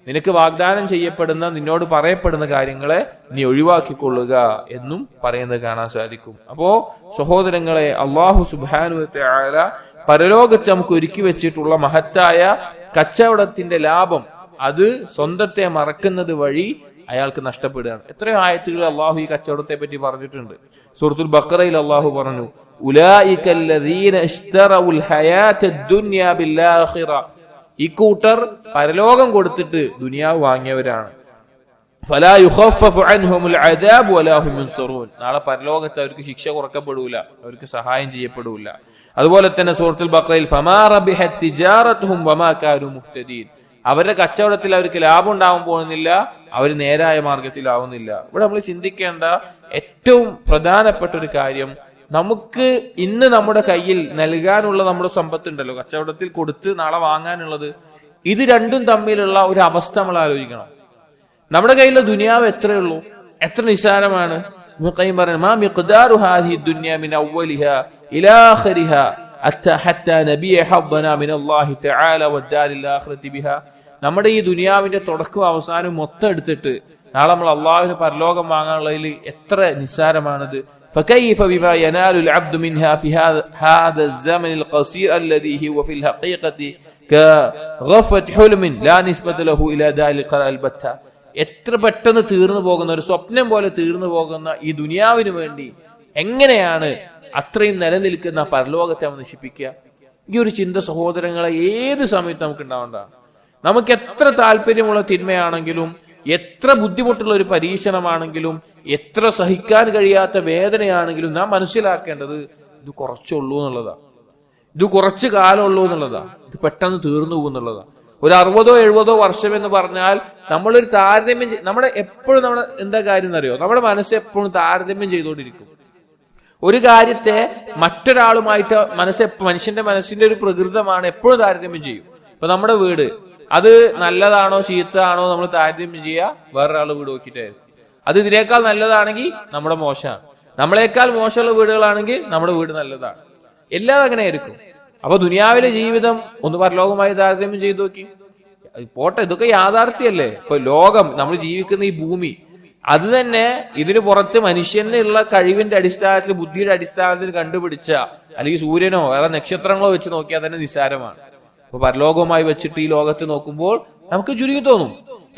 നിനക്ക് വാഗ്ദാനം ചെയ്യപ്പെടുന്ന നിന്നോട് പറയപ്പെടുന്ന കാര്യങ്ങളെ നീ ഒഴിവാക്കിക്കൊള്ളുക എന്നും പറയുന്നത് കാണാൻ സാധിക്കും. അപ്പോ സഹോദരങ്ങളെ, അല്ലാഹു സുബ്ഹാനഹു വ തആല പരലോകത്ത് നമുക്ക് ഒരുക്കി വെച്ചിട്ടുള്ള മഹത്തായ കച്ചവടത്തിന്റെ ലാഭം അത് സ്വന്തത്തെ മറക്കുന്നത് വഴി അയാൾക്ക് നഷ്ടപ്പെടുകയാണ്. എത്രയോ ആയത്തുകൾ അള്ളാഹു ഈ കച്ചവടത്തെ പറ്റി പറഞ്ഞിട്ടുണ്ട്. സൂറത്തുൽ ബഖറയിൽ അള്ളാഹു പറഞ്ഞു, ഉലൈകല്ലദീന ഇശ്തറഉൽ ഹയാത്തദ് ദുനിയ ബിൽആഖിറ, ഈ കൂട്ടർ പരലോകം കൊടുത്തിട്ട് ദുനിയാവ് വാങ്ങിയവരാണ്. ഫലാ യുഖഫഫു അൻഹുമുൽ അദാബ് വലാ ഹും യുൻസറൂൻ. നാളെ പരലോകത്ത് അവർക്ക് ശിക്ഷ കുറക്കപ്പെടൂല, അവർക്ക് സഹായം ചെയ്യപ്പെടൂല. അതുപോലെ തന്നെ സൂറത്തുൽ ബഖറയിൽ ഫമാ റബിഹത് തിജാറത്തുഹും വമാ കാനൂ മുഹ്തദീൻ. അവരുടെ കച്ചവടത്തിൽ അവർക്ക് ലാഭം ഉണ്ടാവാൻ പോകുന്നില്ല, അവർ നേരായ മാർഗത്തിലാവുന്നില്ല. ഇവിടെ നമ്മൾ ചിന്തിക്കേണ്ട ഏറ്റവും പ്രധാനപ്പെട്ട ഒരു കാര്യം, നമുക്ക് ഇന്ന് നമ്മുടെ കയ്യിൽ നൽകാനുള്ള നമ്മുടെ സമ്പത്തുണ്ടല്ലോ, കച്ചവടത്തിൽ കൊടുത്ത് നാളെ വാങ്ങാനുള്ളത്, ഇത് രണ്ടും തമ്മിലുള്ള ഒരു അവസ്ഥ നമ്മൾ ആലോചിക്കണം. നമ്മുടെ കയ്യിലുള്ള ദുനിയാവ് എത്രയുള്ളൂ, എത്ര നിസാരമാണ്. പറയുന്നത് മാ മിഖ്ദാറു ഹാദിഹി ദുനിയ മിൻ അവ്വലിഹാ ഇലാ ആഖിരിഹാ ഹത്താ നബിയ ഹബ്ബനാ മിനല്ലാഹി തആല വദ്ദാരിൽ ആഖിറതി ബിഹാ. നമ്മുടെ ഈ ദുനിയാവിന്റെ തുടക്കവും അവസാനവും മൊത്തം എടുത്തിട്ട് നാളെ നമ്മൾ അള്ളാഹുവിന് പരലോകം വാങ്ങാനുള്ളതിൽ എത്ര നിസ്സാരമാണത്. فكيف بما ينال العبد منها في هذا الزمن القصير الذي هو في الحقيقة كغفة حلم لا نسبة له إلى ذلك القرار البتة. എത്ര പെട്ടെന്ന് തീർന്നു പോകുന്ന, ഒരു സ്വപ്നം പോലെ തീർന്നു പോകുന്ന ഈ ദുനിയാവിന് വേണ്ടി എങ്ങനെയാണ് അത്രയും നിലനിൽക്കുന്ന പരലോകത്തെ അവൻ നശിപ്പിക്കുക? ഈ ഒരു ചിന്ത സഹോദരങ്ങളെ ഏത് സമയത്ത് നമുക്ക് ഉണ്ടാവേണ്ട. നമുക്ക് എത്ര താല്പര്യമുള്ള തിന്മയാണെങ്കിലും, എത്ര ബുദ്ധിമുട്ടുള്ള ഒരു പരീക്ഷണമാണെങ്കിലും, എത്ര സഹിക്കാൻ കഴിയാത്ത വേദനയാണെങ്കിലും നാം മനസ്സിലാക്കേണ്ടത് ഇത് കുറച്ചുള്ളൂ എന്നുള്ളതാണ്. ഇത് കുറച്ചു കാലമുള്ളൂ എന്നുള്ളതാണ്. ഇത് പെട്ടെന്ന് തീർന്നു പോകുന്നുള്ളതാ. ഒരു 60-70 വർഷം എന്ന് പറഞ്ഞാൽ നമ്മളൊരു താരതമ്യം, നമ്മുടെ എപ്പോഴും നമ്മുടെ എന്താ കാര്യം എന്നറിയോ, നമ്മുടെ മനസ്സ് എപ്പോഴും താരതമ്യം ചെയ്തുകൊണ്ടിരിക്കും. ഒരു കാര്യത്തെ മറ്റൊരാളുമായിട്ട് മനുഷ്യന്റെ മനസ്സിന്റെ ഒരു പ്രകൃതമാണ്, എപ്പോഴും താരതമ്യം ചെയ്യും. ഇപ്പൊ നമ്മുടെ വീട്, അത് നല്ലതാണോ ചീത്തയാണോ നമ്മൾ താരതമ്യം ചെയ്യുക വേറൊരാൾ വീട് നോക്കിയിട്ടായിരുന്നു. അത് ഇതിനേക്കാൾ നല്ലതാണെങ്കിൽ നമ്മുടെ മോശമാണ്, നമ്മളെക്കാൾ മോശമുള്ള വീടുകളാണെങ്കിൽ നമ്മുടെ വീട് നല്ലതാണ്. എല്ലാം അങ്ങനെ ആയിരിക്കും. അപ്പൊ ദുനിയാവിലെ ജീവിതം ഒന്ന് പരലോകമായി താരതമ്യം ചെയ്തു നോക്കി പോട്ടെ, ഇതൊക്കെ യാഥാർത്ഥ്യമല്ലേ. ഇപ്പൊ ലോകം, നമ്മൾ ജീവിക്കുന്ന ഈ ഭൂമി, അത് തന്നെ ഇതിനു പുറത്ത് മനുഷ്യനുള്ള കഴിവിന്റെ അടിസ്ഥാനത്തിൽ, ബുദ്ധിയുടെ അടിസ്ഥാനത്തിൽ കണ്ടുപിടിച്ച, അല്ലെങ്കിൽ സൂര്യനോ വേറെ നക്ഷത്രങ്ങളോ വെച്ച് നോക്കിയാൽ തന്നെ നിസ്സാരമാണ്. അപ്പൊ പരലോകവുമായി വെച്ചിട്ട് ഈ ലോകത്ത് നോക്കുമ്പോൾ നമുക്ക് ചുരുങ്ങി തോന്നും.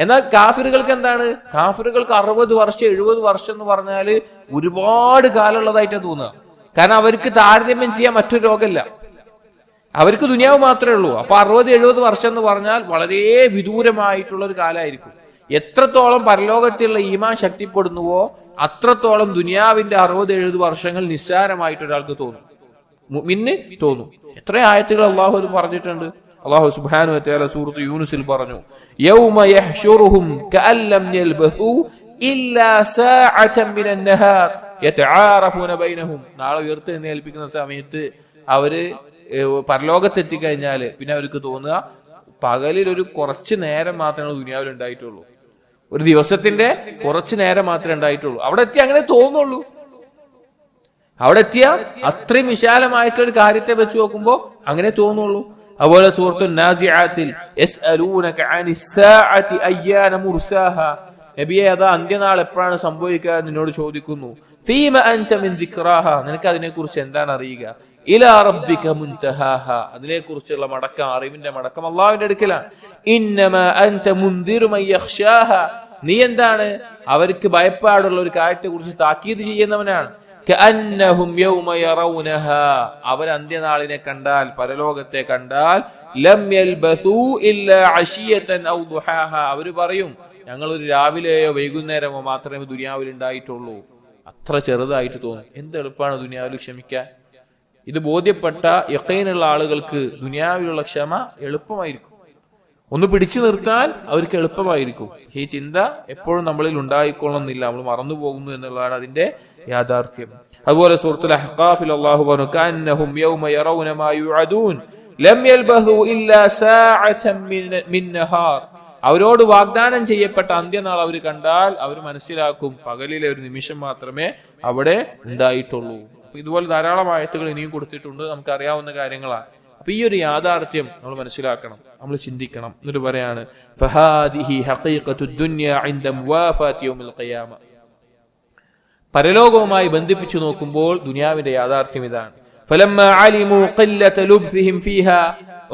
എന്നാൽ കാഫിറുകൾക്ക് എന്താണ്? കാഫിറുകൾക്ക് 60 വർഷം 70 വർഷം എന്ന് പറഞ്ഞാല് ഒരുപാട് കാലമുള്ളതായിട്ടാണ് തോന്നുക. കാരണം അവർക്ക് താരതമ്യം ചെയ്യാൻ മറ്റൊരു ലോകമില്ല, അവർക്ക് ദുനിയാവ് മാത്രമേ ഉള്ളൂ. അപ്പൊ 60-70 വർഷം എന്ന് പറഞ്ഞാൽ വളരെ വിദൂരമായിട്ടുള്ള ഒരു കാലമായിരിക്കും. എത്രത്തോളം പരലോകത്തിലുള്ള ഈമാൻ ശക്തിപ്പെടുന്നുവോ അത്രത്തോളം ദുനിയാവിന്റെ 60-70 വർഷങ്ങൾ നിസ്സാരമായിട്ട് ഒരാൾക്ക് തോന്നും, മുഅ്മിന് തോന്നും. എത്ര ആയത്തുകൾ അള്ളാഹു പറഞ്ഞിട്ടുണ്ട്. അള്ളാഹു സുബ്ഹാനഹു വ തആല സൂറത്ത് യൂനുസിൽ പറഞ്ഞു, യൗമ യഹ്ശുറുഹും കഅൻ ലം യൽബസൂ ഇല്ലാ സാഅതൻ മിനൻ നഹാർ യതആറഫൂന ബൈനഹും. നാളെ ഉയർത്തെഴുന്നേൽപ്പിക്കുന്ന സമയത്ത് അവര് പരലോകത്തെത്തിക്കഴിഞ്ഞാല് പിന്നെ അവർക്ക് തോന്നുക പകലിൽ ഒരു കുറച്ച് നേരം മാത്രമേ ദുനിയാവിൽ ഉണ്ടായിട്ടുള്ളൂ, ഒരു ദിവസത്തിന്റെ കുറച്ച് നേരം മാത്രമേ ഉണ്ടായിട്ടുള്ളൂ. അവിടെ എത്തി അങ്ങനെ തോന്നുള്ളൂ. അവിടെ എത്തിയ അത്രയും വിശാലമായിട്ടുള്ള ഒരു കാര്യത്തെ വെച്ച് നോക്കുമ്പോ അങ്ങനെ തോന്നുള്ളൂ. അതുപോലെ സൂറത്തു നാസിആത്തിൽ യസ്അലൂനക അനിസ്സാഅതി അയ്യാന മുർസാഹാ. നബിയെ, അതാ അന്ത്യനാൾ എപ്പോഴാണ് സംഭവിക്കുക നിന്നോട് ചോദിക്കുന്നു. ഫീമ അൻത മിൻ ദിക്റാഹാ, നിനക്ക് അതിനെക്കുറിച്ച് എന്താണ് അറിയുക? ഇലാ റബ്ബിക മുൻതഹാഹാ, അതിനെക്കുറിച്ചുള്ള മടക്കം, അറിവിന്റെ മടക്കം അല്ലാഹുവിന്റെ അടുക്കലാണ്. ഇന്നമാ അൻത മുൻദിറു മൻ യഖ്ശാഹാ, നീ എന്താണ് അവർക്ക് ഭയപ്പാടുള്ള ഒരു കാര്യത്തെ കുറിച്ച് താക്കീത് ചെയ്യുന്നവനാണ്. കഅന്നഹും യൗമ യറൗനഹാ, അവർ അന്ത്യനാളിനെ കണ്ടാൽ, പരലോകത്തെ കണ്ടാൽ, ലം യൽബസൂ ഇല്ലാ അശിയതൻ ഔ ദുഹാഹാ, അവർ പറയും ഞങ്ങളൊരു രാവിലെയോ വൈകുന്നേരമോ മാത്രമേ ദുനിയാവിൽ ഉണ്ടായിട്ടുള്ളൂ. അത്ര ചെറുതായിട്ട് തോന്നും. എന്ത് എളുപ്പമാണ് ദുനിയാവിൽ ക്ഷമിക്കാൻ. ഇത് ബോധ്യപ്പെട്ട യഖീനുള്ള ആളുകൾക്ക് ദുനിയാവിലുള്ള ക്ഷമ എളുപ്പമായിരിക്കും. ഒന്ന് പിടിച്ചു നിർത്താൻ അവർക്ക് എളുപ്പമായിരിക്കും. ഈ ചിന്ത എപ്പോഴും നമ്മളിൽ ഉണ്ടായിക്കൊള്ളുന്നില്ല, നമ്മൾ മറന്നു പോകുന്നു എന്നുള്ളതാണ് അതിന്റെ യാഥാർത്ഥ്യം. അതുപോലെ സൂറത്തുൽ അഹ്ഖാഫിൽ അല്ലാഹു പറഞ്ഞു, കഅന്നഹും യൗമ യറൗന മാ യുഅദൂൻ ലം യൽബസൂ ഇല്ലാ സാഅതൻ മിൻ നഹാർ, അവരോട് വാഗ്ദാനം ചെയ്യപ്പെട്ട അന്ത്യനാൾ അവർ കണ്ടാൽ അവർ മനസ്സിലാക്കും പകലിലെ ഒരു നിമിഷം മാത്രമേ അവിടെ ഉണ്ടായിട്ടുള്ളൂ. ഇതുപോലെ ധാരാളം ആയത്തുകൾ ഇനിയും കൊടുത്തിട്ടുണ്ട്, നമുക്ക് അറിയാവുന്ന കാര്യങ്ങളാണ്. അപ്പൊ ഈ ഒരു യാഥാർത്ഥ്യം നമ്മൾ മനസ്സിലാക്കണം, നമ്മൾ ചിന്തിക്കണം. എന്നിട്ട് പറയാണ്, ഫഹാദിഹി ഹഖീഖത്തുദ് ദുനിയ ഇൻദ മുവാഫാതി യൗമിൽ ഖിയാമ. പരലോകവുമായി ബന്ധിപ്പിച്ചു നോക്കുമ്പോൾ ദുനിയാവിന്റെ യാഥാർത്ഥ്യം ഇതാണ്. ഫലമ്മ അലിമു ഖില്ലത ലുബ്സിഹിം ഫീഹാ,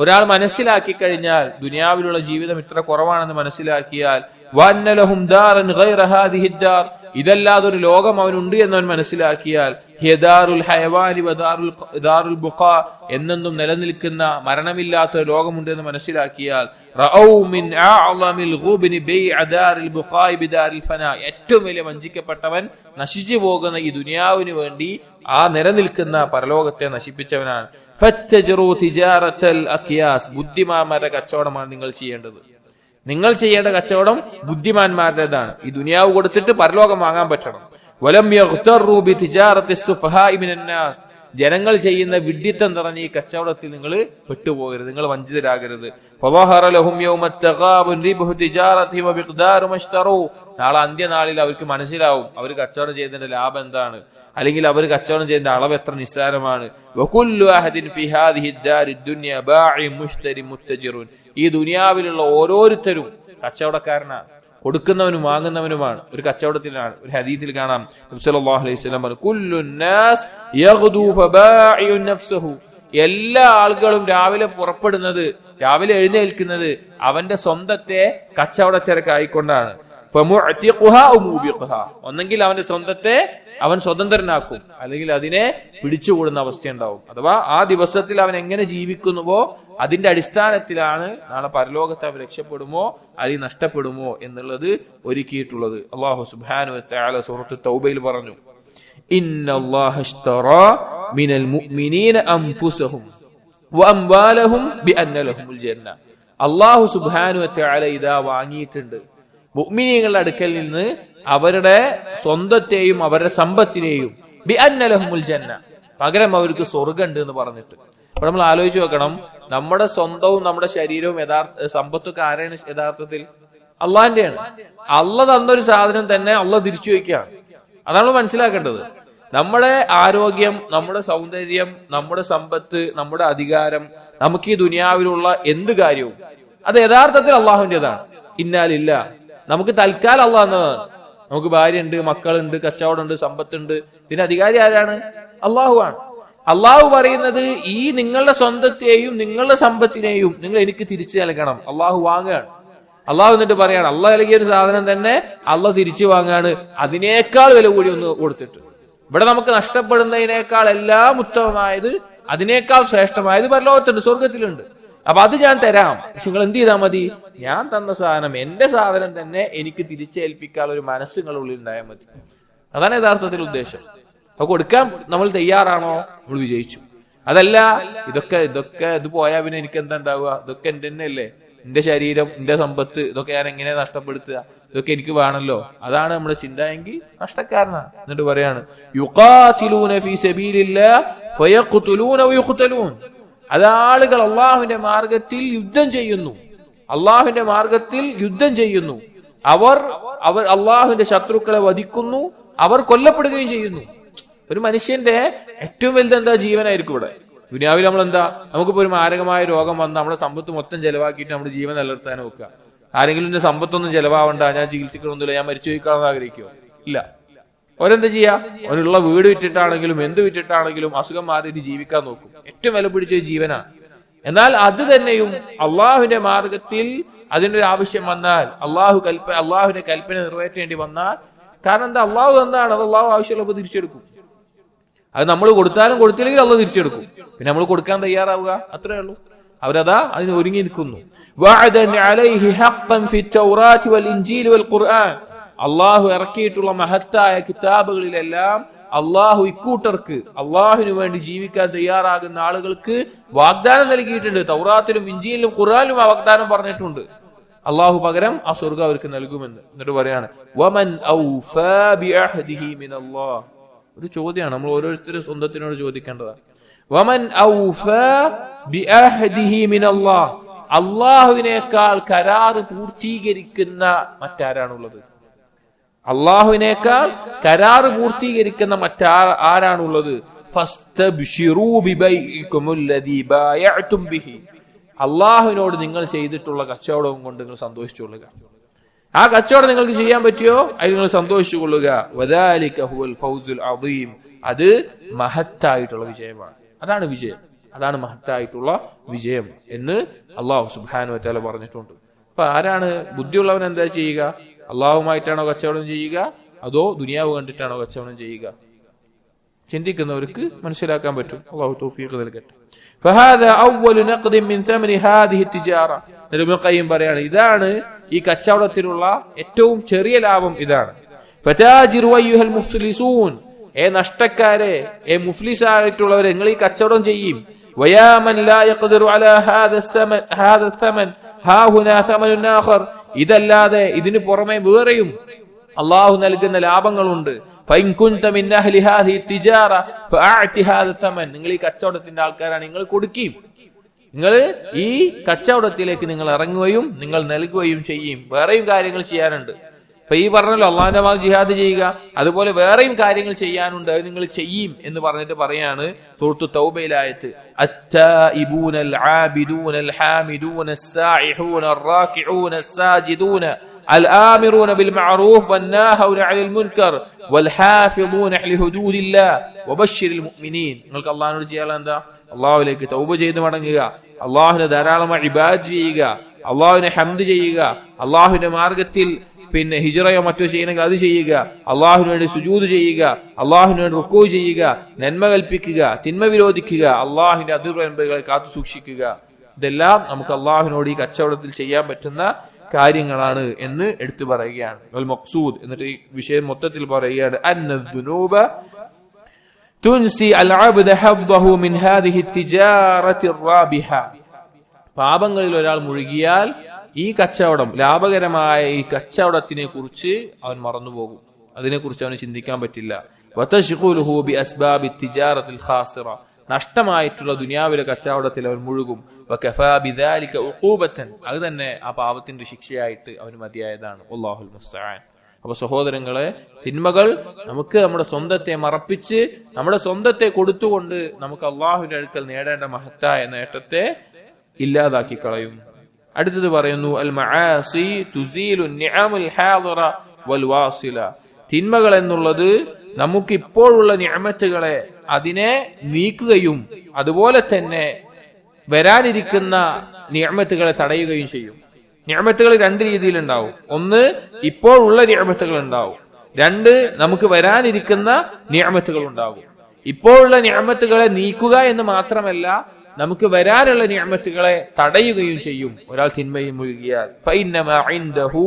ഒരാൾ മനസ്സിലാക്കി കഴിഞ്ഞാൽ ദുനിയാവിലുള്ള ജീവിതം ഇത്ര കുറവാണെന്ന് മനസ്സിലാക്കിയാൽ, വഅന്ന ലഹും ദാറൻ ഗൈറ ഹാദിഹി ദാർ, ഇതല്ലാതൊരു ലോകം അവനുണ്ട് എന്നവൻ മനസ്സിലാക്കിയാൽ ഹിദാറുൽ ഹയവാനി വദാറുൽ ബുഖാ എന്നെന്നും നിലനിൽക്കുന്ന മരണമില്ലാത്ത ഒരു ലോകമുണ്ട് എന്ന് മനസ്സിലാക്കിയാൽ റഔ മിൻ അഅ്ളമിൽ ഗുബ്നി ബൈഅ ദാരിൽ ബുഖാ ബിദാരിൽ ഫനാ, ഏറ്റവും വലിയ വഞ്ചിക്കപ്പെട്ടവൻ നശിച്ചു പോകുന്ന ഈ ദുനിയാവിന് വേണ്ടി ആ നിലനിൽക്കുന്ന പരലോകത്തെ നശിപ്പിച്ചവനാണ്. ഫത്തജറു തിജാറത്തൽ അഖിയാസ്, ബുദ്ധിമാന്മാരുടെ കച്ചവടമാണ് നിങ്ങൾ ചെയ്യേണ്ടത്. നിങ്ങൾ ചെയ്യേണ്ട കച്ചവടം ബുദ്ധിമാന്മാരുടേതാണ്. ഈ ദുനിയാവ് കൊടുത്തിട്ട് പരലോകം വാങ്ങാൻ പറ്റണം. വലം യഗ്തറു ബിതിജാറത്തി സുഫഹാഇ മിനന്നാസ്, ജനങ്ങൾ ചെയ്യുന്ന വിഡ്ഢിത്തം നിറഞ്ഞ ഈ കച്ചവടത്തിൽ നിങ്ങൾ പെട്ടുപോകരുത്, നിങ്ങൾ വഞ്ചിതരാകരുത്. ഫളഹറ ലഹും യൗമത് തഗാബുൻ റിബ്ഹു തിജാറതിഹിം വബിഖ്ദാറു മശ്തറൂ, നാളെ അന്ത്യനാളിൽ അവർക്ക് മനസ്സിലാവും അവർ കച്ചവടം ചെയ്തതിന്റെ ലാഭം എന്താണ്, അല്ലെങ്കിൽ അവർ കച്ചവടം ചെയ്തതിന്റെ അളവ് എത്ര നിസ്സാരമാണ്. വകുല്ലു അഹദിൻ ഫി ഹാദിഹി ദാരി ദുനിയ ബാഇ മുശ്തരി മുത്തജിറുൻ, ഈ ദുനിയാവിലുള്ള ഓരോരുത്തരും കച്ചവടക്കാരനാണ്, കൊടുക്കുന്നവനും വാങ്ങുന്നവനുമാണ്, ഒരു കച്ചവടത്തിലാണ്. ഒരു ഹദീസിൽ കാണാം നബി സല്ലല്ലാഹു അലൈഹി വസല്ലം പറഞ്ഞു, കുല്ലു നാസ് യഗ്ദു ഫബാഇഉ നഫ്സഹു, എല്ലാ ആളുകളും രാവിലെ പുറപ്പെടുന്നത്, രാവിലെ എഴുന്നേൽക്കുന്നത് അവന്റെ സ്വന്തത്തെ കച്ചവടച്ചരക്കായിക്കൊണ്ടാണ്. ഫമുഅ്തിഖുഹാ ഔ മുബിഖുഹാ, ഒന്നെങ്കിൽ അവന്റെ സ്വന്തത്തെ അവൻ സ്വതന്ത്രനാക്കും, അല്ലെങ്കിൽ അതിനെ പിടിച്ചുകൂടുന്ന അവസ്ഥയുണ്ടാവും. അഥവാ ആ ദിവസത്തിൽ അവൻ എങ്ങനെ ജീവിക്കുന്നുവോ അതിന്റെ അടിസ്ഥാനത്തിലാണ് നാളെ പരലോകത്ത് അവൻ രക്ഷപ്പെടുമോ അല്ലെങ്കിൽ നഷ്ടപ്പെടുമോ എന്നുള്ളത് ഒരുക്കിയിട്ടുള്ളത്. അല്ലാഹു സുബ്ഹാനഹു വ തആല സൂറത്തുൽ തൗബയിൽ പറഞ്ഞു, ഇന്നല്ലാഹ ഇശ്തറാ മിനൽ മുഅ്മിനീന അൻഫുസഹും വഅംവാലഹും ബിഅന്ന ലഹുമുൽ ജന്ന, അല്ലാഹു സുബ്ഹാനഹു വ തആല ഇതാ വാങ്ങിയിട്ടുണ്ട് മുഅ്മിനീങ്ങളുടെ അടുക്കൽ നിന്ന് അവരുടെ സ്വന്തത്തെയും അവരുടെ സമ്പത്തിനെയും ബിഅന്ന ലഹുമുൽ ജന്ന, പകരം അവർക്ക് സ്വർഗ്ഗമുണ്ട് എന്ന് പറഞ്ഞിട്ട്. അപ്പൊ നമ്മൾ ആലോചിച്ച് നോക്കണം, നമ്മുടെ സ്വന്തവും നമ്മുടെ ശരീരവും സമ്പത്തൊക്കെ ആരാണ് യഥാർത്ഥത്തിൽ? അള്ളാഹിന്റെയാണ്. അള്ള തന്നൊരു സാധനം തന്നെ അള്ള തിരിച്ചു വയ്ക്കുകയാണ്. അതാണ് മനസ്സിലാക്കേണ്ടത്. നമ്മുടെ ആരോഗ്യം, നമ്മുടെ സൗന്ദര്യം, നമ്മുടെ സമ്പത്ത്, നമ്മുടെ അധികാരം, നമുക്ക് ഈ ദുനിയാവിലുള്ള എന്ത് കാര്യവും അത് യഥാർത്ഥത്തിൽ അള്ളാഹുവിന്റേതാണ്. ഇന്നാലില്ല, നമുക്ക് തൽക്കാലം അള്ളാഹ് എന്നതാണ്. നമുക്ക് ഭാര്യയുണ്ട്, മക്കളുണ്ട്, കച്ചവടമുണ്ട്, സമ്പത്തുണ്ട്. ഇതിന്റെ അധികാരി ആരാണ്? അള്ളാഹു ആണ്. അള്ളാഹു പറയുന്നത് ഈ നിങ്ങളുടെ സ്വന്തത്തെയും നിങ്ങളുടെ സമ്പത്തിനെയും നിങ്ങൾ എനിക്ക് തിരിച്ചു നൽകണം. അള്ളാഹു വാങ്ങുകയാണ്. അള്ളാഹു എന്നിട്ട് പറയാണ്, അള്ളാഹ് നൽകിയ ഒരു സാധനം തന്നെ അള്ളാഹ് തിരിച്ചു വാങ്ങാണ്, അതിനേക്കാൾ വില കൂടി ഒന്ന് കൊടുത്തിട്ട്. ഇവിടെ നമുക്ക് നഷ്ടപ്പെടുന്നതിനേക്കാൾ എല്ലാം ഉത്തമമായത്, അതിനേക്കാൾ ശ്രേഷ്ഠമായത് പരലോകത്തുണ്ട്, സ്വർഗത്തിലുണ്ട്. അപ്പൊ അത് ഞാൻ തരാം, പക്ഷെ നിങ്ങൾ എന്ത് ചെയ്താൽ മതി? ഞാൻ തന്ന സാധനം, എന്റെ സാധനം തന്നെ എനിക്ക് തിരിച്ചേൽപ്പിക്കാൻ ഒരു മനസ്സ് നിങ്ങളുടെ ഉള്ളിൽ ഉണ്ടായാൽ മതി. അതാണ് യഥാർത്ഥത്തിൽ ഉദ്ദേശം. അപ്പൊ കൊടുക്കാൻ നമ്മൾ തയ്യാറാണോ? നമ്മൾ വിജയിച്ചു. അതല്ല ഇത് പോയാൽ പിന്നെ എനിക്ക് എന്താ ഉണ്ടാവുക? ഇതൊക്കെ എന്റെ തന്നെ അല്ലേ, എന്റെ ശരീരം, എന്റെ സമ്പത്ത്, ഇതൊക്കെ ഞാൻ എങ്ങനെ നഷ്ടപ്പെടുത്തുക? ഇതൊക്കെ എനിക്ക് വേണമല്ലോ. അതാണ് നമ്മുടെ ചിന്ത എങ്കിൽ നഷ്ടക്കാരനാണ്. എന്നിട്ട് പറയാണ്, യുഖാതിലൂന ഫീ സബീലില്ലാഹ് ഫയഖ്തുലൂന വയുഖ്തലൂൻ, അത് ആളുകൾ അള്ളാഹുവിന്റെ മാർഗത്തിൽ യുദ്ധം ചെയ്യുന്നു, അള്ളാഹുവിന്റെ മാർഗത്തിൽ യുദ്ധം ചെയ്യുന്നു. അവർ അള്ളാഹുവിന്റെ ശത്രുക്കളെ വധിക്കുന്നു, അവർ കൊല്ലപ്പെടുകയും ചെയ്യുന്നു. ഒരു മനുഷ്യന്റെ ഏറ്റവും വലുത് എന്താ? ജീവനായിരിക്കും. ഇവിടെ ദുനിയാവിൽ നമ്മൾ എന്താ, നമുക്കിപ്പോ ഒരു മാരകമായ രോഗം വന്നാൽ നമ്മുടെ സമ്പത്ത് മൊത്തം ചെലവാക്കിയിട്ട് നമ്മുടെ ജീവൻ നിലനിർത്താൻ നോക്കുക. ആരെങ്കിലും എന്റെ സമ്പത്തൊന്നും ചെലവാവണ്ട, ഞാൻ ചികിത്സിക്കണമെന്നില്ല, ഞാൻ മരിച്ചു പോയിക്കാണെന്ന് ആഗ്രഹിക്കുമോ? ഇല്ല. അവരെന്താ ചെയ്യാ? അവനുള്ള വീട് വിറ്റിട്ടാണെങ്കിലും എന്ത് വിറ്റിട്ടാണെങ്കിലും അസുഖം മാറിയിട്ട് ജീവിക്കാൻ നോക്കും. ഏറ്റവും വില പിടിച്ച ജീവനാണ്. എന്നാൽ അത് തന്നെയും അള്ളാഹുവിന്റെ മാർഗത്തിൽ അതിനൊരു ആവശ്യം വന്നാൽ, അള്ളാഹുവിന്റെ കൽപ്പന നിറവേറ്റേണ്ടി വന്നാൽ, കാരണം എന്താ? അള്ളാഹു എന്താണ് അത് അള്ളാഹു ആവശ്യമുള്ളപ്പോൾ തിരിച്ചെടുക്കും. അത് നമ്മൾ കൊടുത്താലും കൊടുത്തില്ലെങ്കിൽ അള്ളാഹ് തിരിച്ചെടുക്കും. പിന്നെ നമ്മൾ കൊടുക്കാൻ തയ്യാറാവുക, അത്രേ ഉള്ളൂ. അവരതാ അതിന് ഒരുങ്ങി നിൽക്കുന്നു. അള്ളാഹു ഇറക്കിയിട്ടുള്ള മഹത്തായ കിതാബുകളിലെല്ലാം അള്ളാഹു ഇക്കൂട്ടർക്ക്, അള്ളാഹുവിന് വേണ്ടി ജീവിക്കാൻ തയ്യാറാകുന്ന ആളുകൾക്ക് വാഗ്ദാനം നൽകിയിട്ടുണ്ട്. തൗറാത്തിലും ഇഞ്ചീലിലും ഖുർആനിലും ആ വാഗ്ദാനം പറഞ്ഞിട്ടുണ്ട്. അള്ളാഹു പകരം ആ സ്വർഗ്ഗം അവർക്ക് നൽകുമെന്ന്. എന്നിട്ട് പറയാണ്, വമൻ ഔഫാ ബിഅഹ്ദിഹി മിനല്ലാഹ്. ഒരു ചോദ്യമാണ് നമ്മൾ ഓരോരുത്തരും സ്വന്തത്തിനോട് ചോദിക്കേണ്ടതാണ്. വമൻ ഔഫാ ബിഅഹ്ദിഹി മിനല്ലാഹ്, അള്ളാഹുവിനേക്കാൾ കരാറ് പൂർത്തീകരിക്കുന്ന മറ്റാരാണുള്ളത്? അള്ളാഹുവിനേക്കാൾ കരാറ് പൂർത്തീകരിക്കുന്ന ആരാണുള്ളത്? ഫസ്തബ്ശിറൂ ബിബൈഇകുമുല്ലദീ ബായഅതും ബിഹി, അള്ളാഹുവിനോട് നിങ്ങൾ ചെയ്തിട്ടുള്ള കച്ചവടവും കൊണ്ട് നിങ്ങൾ സന്തോഷിച്ചുകൊള്ളുക. ആ കച്ചവടം നിങ്ങൾക്ക് ചെയ്യാൻ പറ്റിയോ അതിൽ നിങ്ങൾ സന്തോഷിച്ചു കൊള്ളുക. വദാലിക ഹുവൽ ഫൗസുൽ അദീം, അത് മഹത്തായിട്ടുള്ള വിജയമാണ്. അതാണ് വിജയം, അതാണ് മഹത്തായിട്ടുള്ള വിജയം എന്ന് അള്ളാഹു സുബ്ഹാനഹു വ തആല പറഞ്ഞിട്ടുണ്ട്. അപ്പൊ ആരാണ് ബുദ്ധിയുള്ളവൻ? എന്താ ചെയ്യുക? അള്ളാഹുമായിട്ടാണോ കച്ചവടം ചെയ്യുക, അതോ ദുനിയാവ് കണ്ടിട്ടാണോ കച്ചവടം ചെയ്യുക? ചിന്തിക്കുന്നവർക്ക് മനസ്സിലാക്കാൻ പറ്റും. അല്ലാഹു തൗഫീഖ് നൽകട്ടെ. ഫഹാദാ അവ്വലു നഖ്ദിൻ മിൻ സമനി ഹാദിഹി തിജാറ. ഇബ്നു ഖയ്യിം പറയാണ്, ഇതാണ് ഈ കച്ചവടത്തിലുള്ള ഏറ്റവും ചെറിയ ലാഭം ഇതാണ്. ഫതാജിറു അയ്യുഹൽ മുഫ്ലിസൂൻ, നഷ്ടക്കാരെ, മുഫ്ലിസായിട്ടുള്ളവരെ, നിങ്ങൾ ഈ കച്ചവടം ചെയ്യും. വയാ മൻ ലാ യഖ്ദിറു അലാ ഹാദ സമൻ ഹാ ഹുനാ സമനുൻ ആഖർ. ഇതല്ലാതെ ഇതിനു പുറമെ വേറെയും അള്ളാഹു നൽകുന്ന ലാഭങ്ങളുണ്ട്. ഫഇൻ കുൻത മിൻ അഹ്ലി ഹാദിഹി തിജാറ ഫഅഅതി ഹാദ സമൻ. നിങ്ങൾ ഈ കച്ചവടത്തിന്റെ ആൾക്കാരാണ്, നിങ്ങൾ കൊടുക്കും. നിങ്ങൾ ഈ കച്ചവടത്തിലേക്ക് നിങ്ങൾ ഇറങ്ങുകയും നിങ്ങൾ നൽകുകയും ചെയ്യും. വേറെയും കാര്യങ്ങൾ ചെയ്യാനുണ്ട്. അപ്പൊ ഈ പറഞ്ഞല്ലോ അള്ളാഹിന്റെ മാർഗ്ഗത്തിൽ ജിഹാദ് ചെയ്യുക, അതുപോലെ വേറെയും കാര്യങ്ങൾ ചെയ്യാനുണ്ട്, അത് നിങ്ങൾ ചെയ്യും എന്ന് പറഞ്ഞിട്ട് പറയാണ് സൂറത്തു തൗബയിലായത്ത്, അത്തായിബൂനൽ ആബിദൂനൽ ഹാമിദൂനൽ സായിഹൂനൽ റാകിഊനൽ സാജിദൂന الآمرون بالمعروف والناهون عن المنكر والحافظون لحدود الله وبشر المؤمنين. നിങ്ങൾക്ക് അല്ലാഹുവിനോട് ചെയ്യാനുള്ള എന്താ? അല്ലാഹുവിലേക്ക് തൗബ ചെയ്ത് മടങ്ങുക, അല്ലാഹുവിനെ ധാരാളമായി ഇബാദത്ത് ചെയ്യുക, അല്ലാഹുവിനെ ഹംദ് ചെയ്യുക, അല്ലാഹുവിന്റെ മാർഗത്തിൽ ഹിജ്റയോ മറ്റോ ചെയ്യണമെങ്കിൽ അത് ചെയ്യുക, അല്ലാഹുവിന് വേണ്ടി സുജൂദ് ചെയ്യുക, അല്ലാഹുവിന് വേണ്ടി റുക്കൂ ചെയ്യുക, നന്മ കൽപ്പിക്കുക, തിന്മ വിരോധിക്കുക, അല്ലാഹുവിന്റെ അതിർവരമ്പുകളെ കാത്തു സൂക്ഷിക്കുക. ഇതെല്ലാം നമുക്ക് അല്ലാഹുവിനോട് ഈ കച്ചവടത്തിൽ ചെയ്യാൻ പറ്റുന്ന കാര്യങ്ങളാണ് എന്ന് എടുത്തു പറയുകയാണ്. അൽ മഖ്സൂദ് എന്നിട്ട് ഈ വിഷയം മൊത്തത്തിൽ പറയുകയാണ്, അന്നദ്ദുനൂബ തുൻസി അൽ അബ്ദ ഹബ്ബഹു മിൻ ഹാദിഹി തിജാറത്തി റാബിഹ. പാപങ്ങളിൽ ഒരാൾ മുഴുകിയാൽ ഈ കച്ചവടം, ലാഭകരമായ ഈ കച്ചവടത്തിനെ കുറിച്ച് അവൻ മറന്നുപോകും, അതിനെക്കുറിച്ച് അവന് ചിന്തിക്കാൻ പറ്റില്ല. വതശ്ഗുലുഹു ബി അസ്ബാബി തിജാറത്തിൽ ഖാസിറ. നഷ്ടമായിട്ടുള്ള ദുനിയാവിലെ കച്ചവടത്തിൽ അവൻ മുഴുകും. വകഫാ ബിദാലിക ഉഖൂബതൻ. അത് തന്നെ ആ പാപത്തിന്റെ ശിക്ഷയായിട്ട് അവന് മതിയായതാണ്. വല്ലാഹുൽ മുസ്തആൻ. അപ്പൊ സഹോദരങ്ങളെ, തിന്മകൾ നമുക്ക് നമ്മുടെ സ്വന്തത്തെ മറപ്പിച്ച് നമ്മുടെ സ്വന്തത്തെ കൊടുത്തുകൊണ്ട് നമുക്ക് അള്ളാഹുവിന്റെ അടുക്കൽ നേടേണ്ട മഹത്തായ നേട്ടത്തെ ഇല്ലാതാക്കി കളയും. അടുത്തത് പറയുന്നു, അൽ മആസി തുസീലു നിഅമുൽ ഹാദിറ വൽ വാസില. തിന്മകൾ എന്നുള്ളത് നമുക്ക് ഇപ്പോഴുള്ള നിഅമത്തുകളെ അതിനെ നീക്കുകയും അതുപോലെ തന്നെ വരാനിരിക്കുന്ന നിഅമത്തുകളെ തടയുകയും ചെയ്യും. നിഅമത്തുകൾ രണ്ട് രീതിയിലുണ്ടാവും. ഒന്ന്, ഇപ്പോഴുള്ള നിഅമത്തുകൾ ഉണ്ടാവും. രണ്ട്, നമുക്ക് വരാനിരിക്കുന്ന നിഅമത്തുകൾ ഉണ്ടാകും. ഇപ്പോഴുള്ള നിഅമത്തുകളെ നീക്കുക എന്ന് മാത്രമല്ല, നമുക്ക് വരാനുള്ള നിഅമത്തുകളെ തടയുകയും ചെയ്യും. ഒരാൾ തിന്മയിൽ മുഴുകിയാൽ ഫഇന്നമാ ഇൻദഹു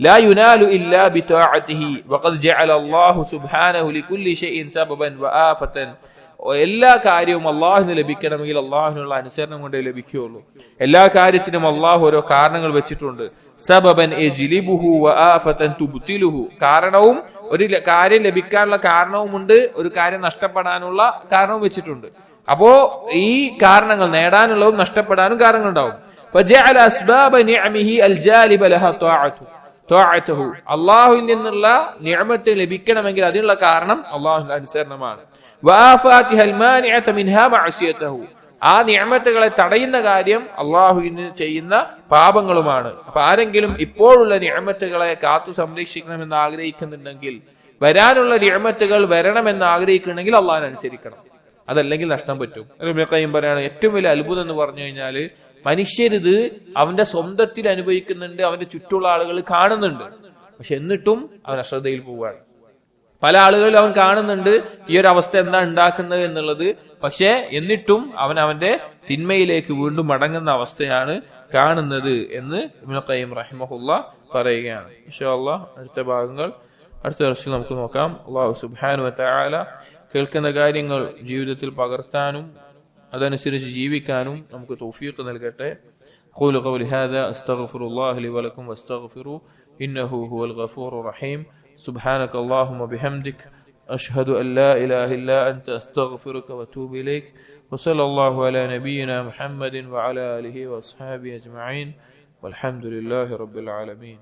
ലാ യുനാലു ഇല്ലാ ബിതഅതിഹി വഖദ് ജഅല അല്ലാഹു സുബ്ഹാനഹു ലികുല്ലി ഷൈഇൻ സബബൻ വആഫതൻ. എല്ലാ കാര്യവും അള്ളാഹുവിന് ലഭിക്കണമെങ്കിൽ അള്ളാഹുവിനുള്ള അനുസരണം കൊണ്ടേ ലഭിക്കുകയുള്ളൂ. എല്ലാ കാര്യത്തിനും അള്ളാഹു ഓരോ കാരണങ്ങൾ വെച്ചിട്ടുണ്ട്. സബബൻ യജ്ലിബുഹു വആഫതൻ തുബ്തിലുഹു. കാരണവും, ഒരു കാര്യം ലഭിക്കാനുള്ള കാരണവുമുണ്ട്, ഒരു കാര്യം നഷ്ടപ്പെടാനുള്ള കാരണവും വെച്ചിട്ടുണ്ട്. അപ്പോ ഈ കാരണങ്ങൾ നേടാനുള്ളതും നഷ്ടപ്പെടാനും കാരണങ്ങളുണ്ടാവും. ഫജഅല അസ്ബാബ നിഅമിഹി അൽജാലിബ ലഹാ ത്വാഅതുഹു. അല്ലാഹുവിൽ നിന്നുള്ള നിഅമത്ത് ലഭിക്കണമെങ്കിൽ അതിനുള്ള കാരണം അല്ലാഹുവിന്റെ അനുസരണമാണ്. വആഫാതിഹൽ മാനിഅത മിൻഹാ മഅസിയതുഹു. ആ നിഅമത്തുകളെ തടയുന്ന കാര്യം അല്ലാഹുവിന് ചെയ്യുന്ന പാപങ്ങളുമാണ്. അപ്പൊ ആരെങ്കിലും ഇപ്പോഴുള്ള നിഅമത്തുകളെ കാത്തു സംരക്ഷിക്കണമെന്ന് ആഗ്രഹിക്കുന്നുണ്ടെങ്കിൽ, വരാനുള്ള നിഅമത്തുകൾ വരണമെന്ന് ആഗ്രഹിക്കുന്നുണ്ടെങ്കിൽ അല്ലാഹുവിനെ അനുസരിക്കണം. അതല്ലെങ്കിൽ നഷ്ടം പറ്റും. ഇബ്നു ഖയ്യിം പറയാണ്, ഏറ്റവും വലിയ അത്ഭുതം എന്ന് പറഞ്ഞു കഴിഞ്ഞാല് മനുഷ്യരിത് അവന്റെ സ്വന്തത്തിൽ അനുഭവിക്കുന്നുണ്ട്, അവന്റെ ചുറ്റുള്ള ആളുകൾ കാണുന്നുണ്ട്. പക്ഷെ എന്നിട്ടും അവൻ അശ്രദ്ധയിൽ പോവുകയാണ്. പല ആളുകളിലും അവൻ കാണുന്നുണ്ട് ഈ ഒരു അവസ്ഥ എന്താ ഉണ്ടാക്കുന്നത് എന്നുള്ളത്. പക്ഷെ എന്നിട്ടും അവൻ അവന്റെ തിന്മയിലേക്ക് വീണ്ടും മടങ്ങുന്ന അവസ്ഥയാണ് കാണുന്നത് എന്ന് ഇബ്നു ഖയ്യിം റഹിമഹുല്ലാഹ് പറയുകയാണ്. ഇൻഷാ അല്ലാഹ് അടുത്ത ഭാഗങ്ങൾ അടുത്ത വർഷം നമുക്ക് നോക്കാം. അല്ലാഹു സുബ്ഹാനഹു വ തആല കേൾക്കുന്ന കാര്യങ്ങൾ ജീവിതത്തിൽ പകർത്താനും അതനുസരിച്ച് ജീവിക്കാനും നമുക്ക് തൗഫീഖ് നൽകട്ടെ. ഖൂലു ഖൗലി ഹാദാ അസ്തഗ്ഫിറുല്ലാഹ ലി വലക്കും വസ്തഗ്ഫിറു ഇന്നഹു ഹുവൽ ഗഫൂറുർ റഹീം. സുബ്ഹാനക അല്ലാഹുമ്മ ബിഹംദിക അഷ്ഹദു അൻ ലാ ഇലാഹ ഇല്ലാ അൻത അസ്തഗ്ഫിറുക വഅതൂബു ഇലൈക്. വസല്ലല്ലാഹു അലാ നബിയിനാ മുഹമ്മദിൻ വഅലാ ആലിഹി വഅസ്ഹാബിഹി അജ്മഈൻ വൽഹംദുലില്ലാഹി റബ്ബിൽ ആലമീൻ.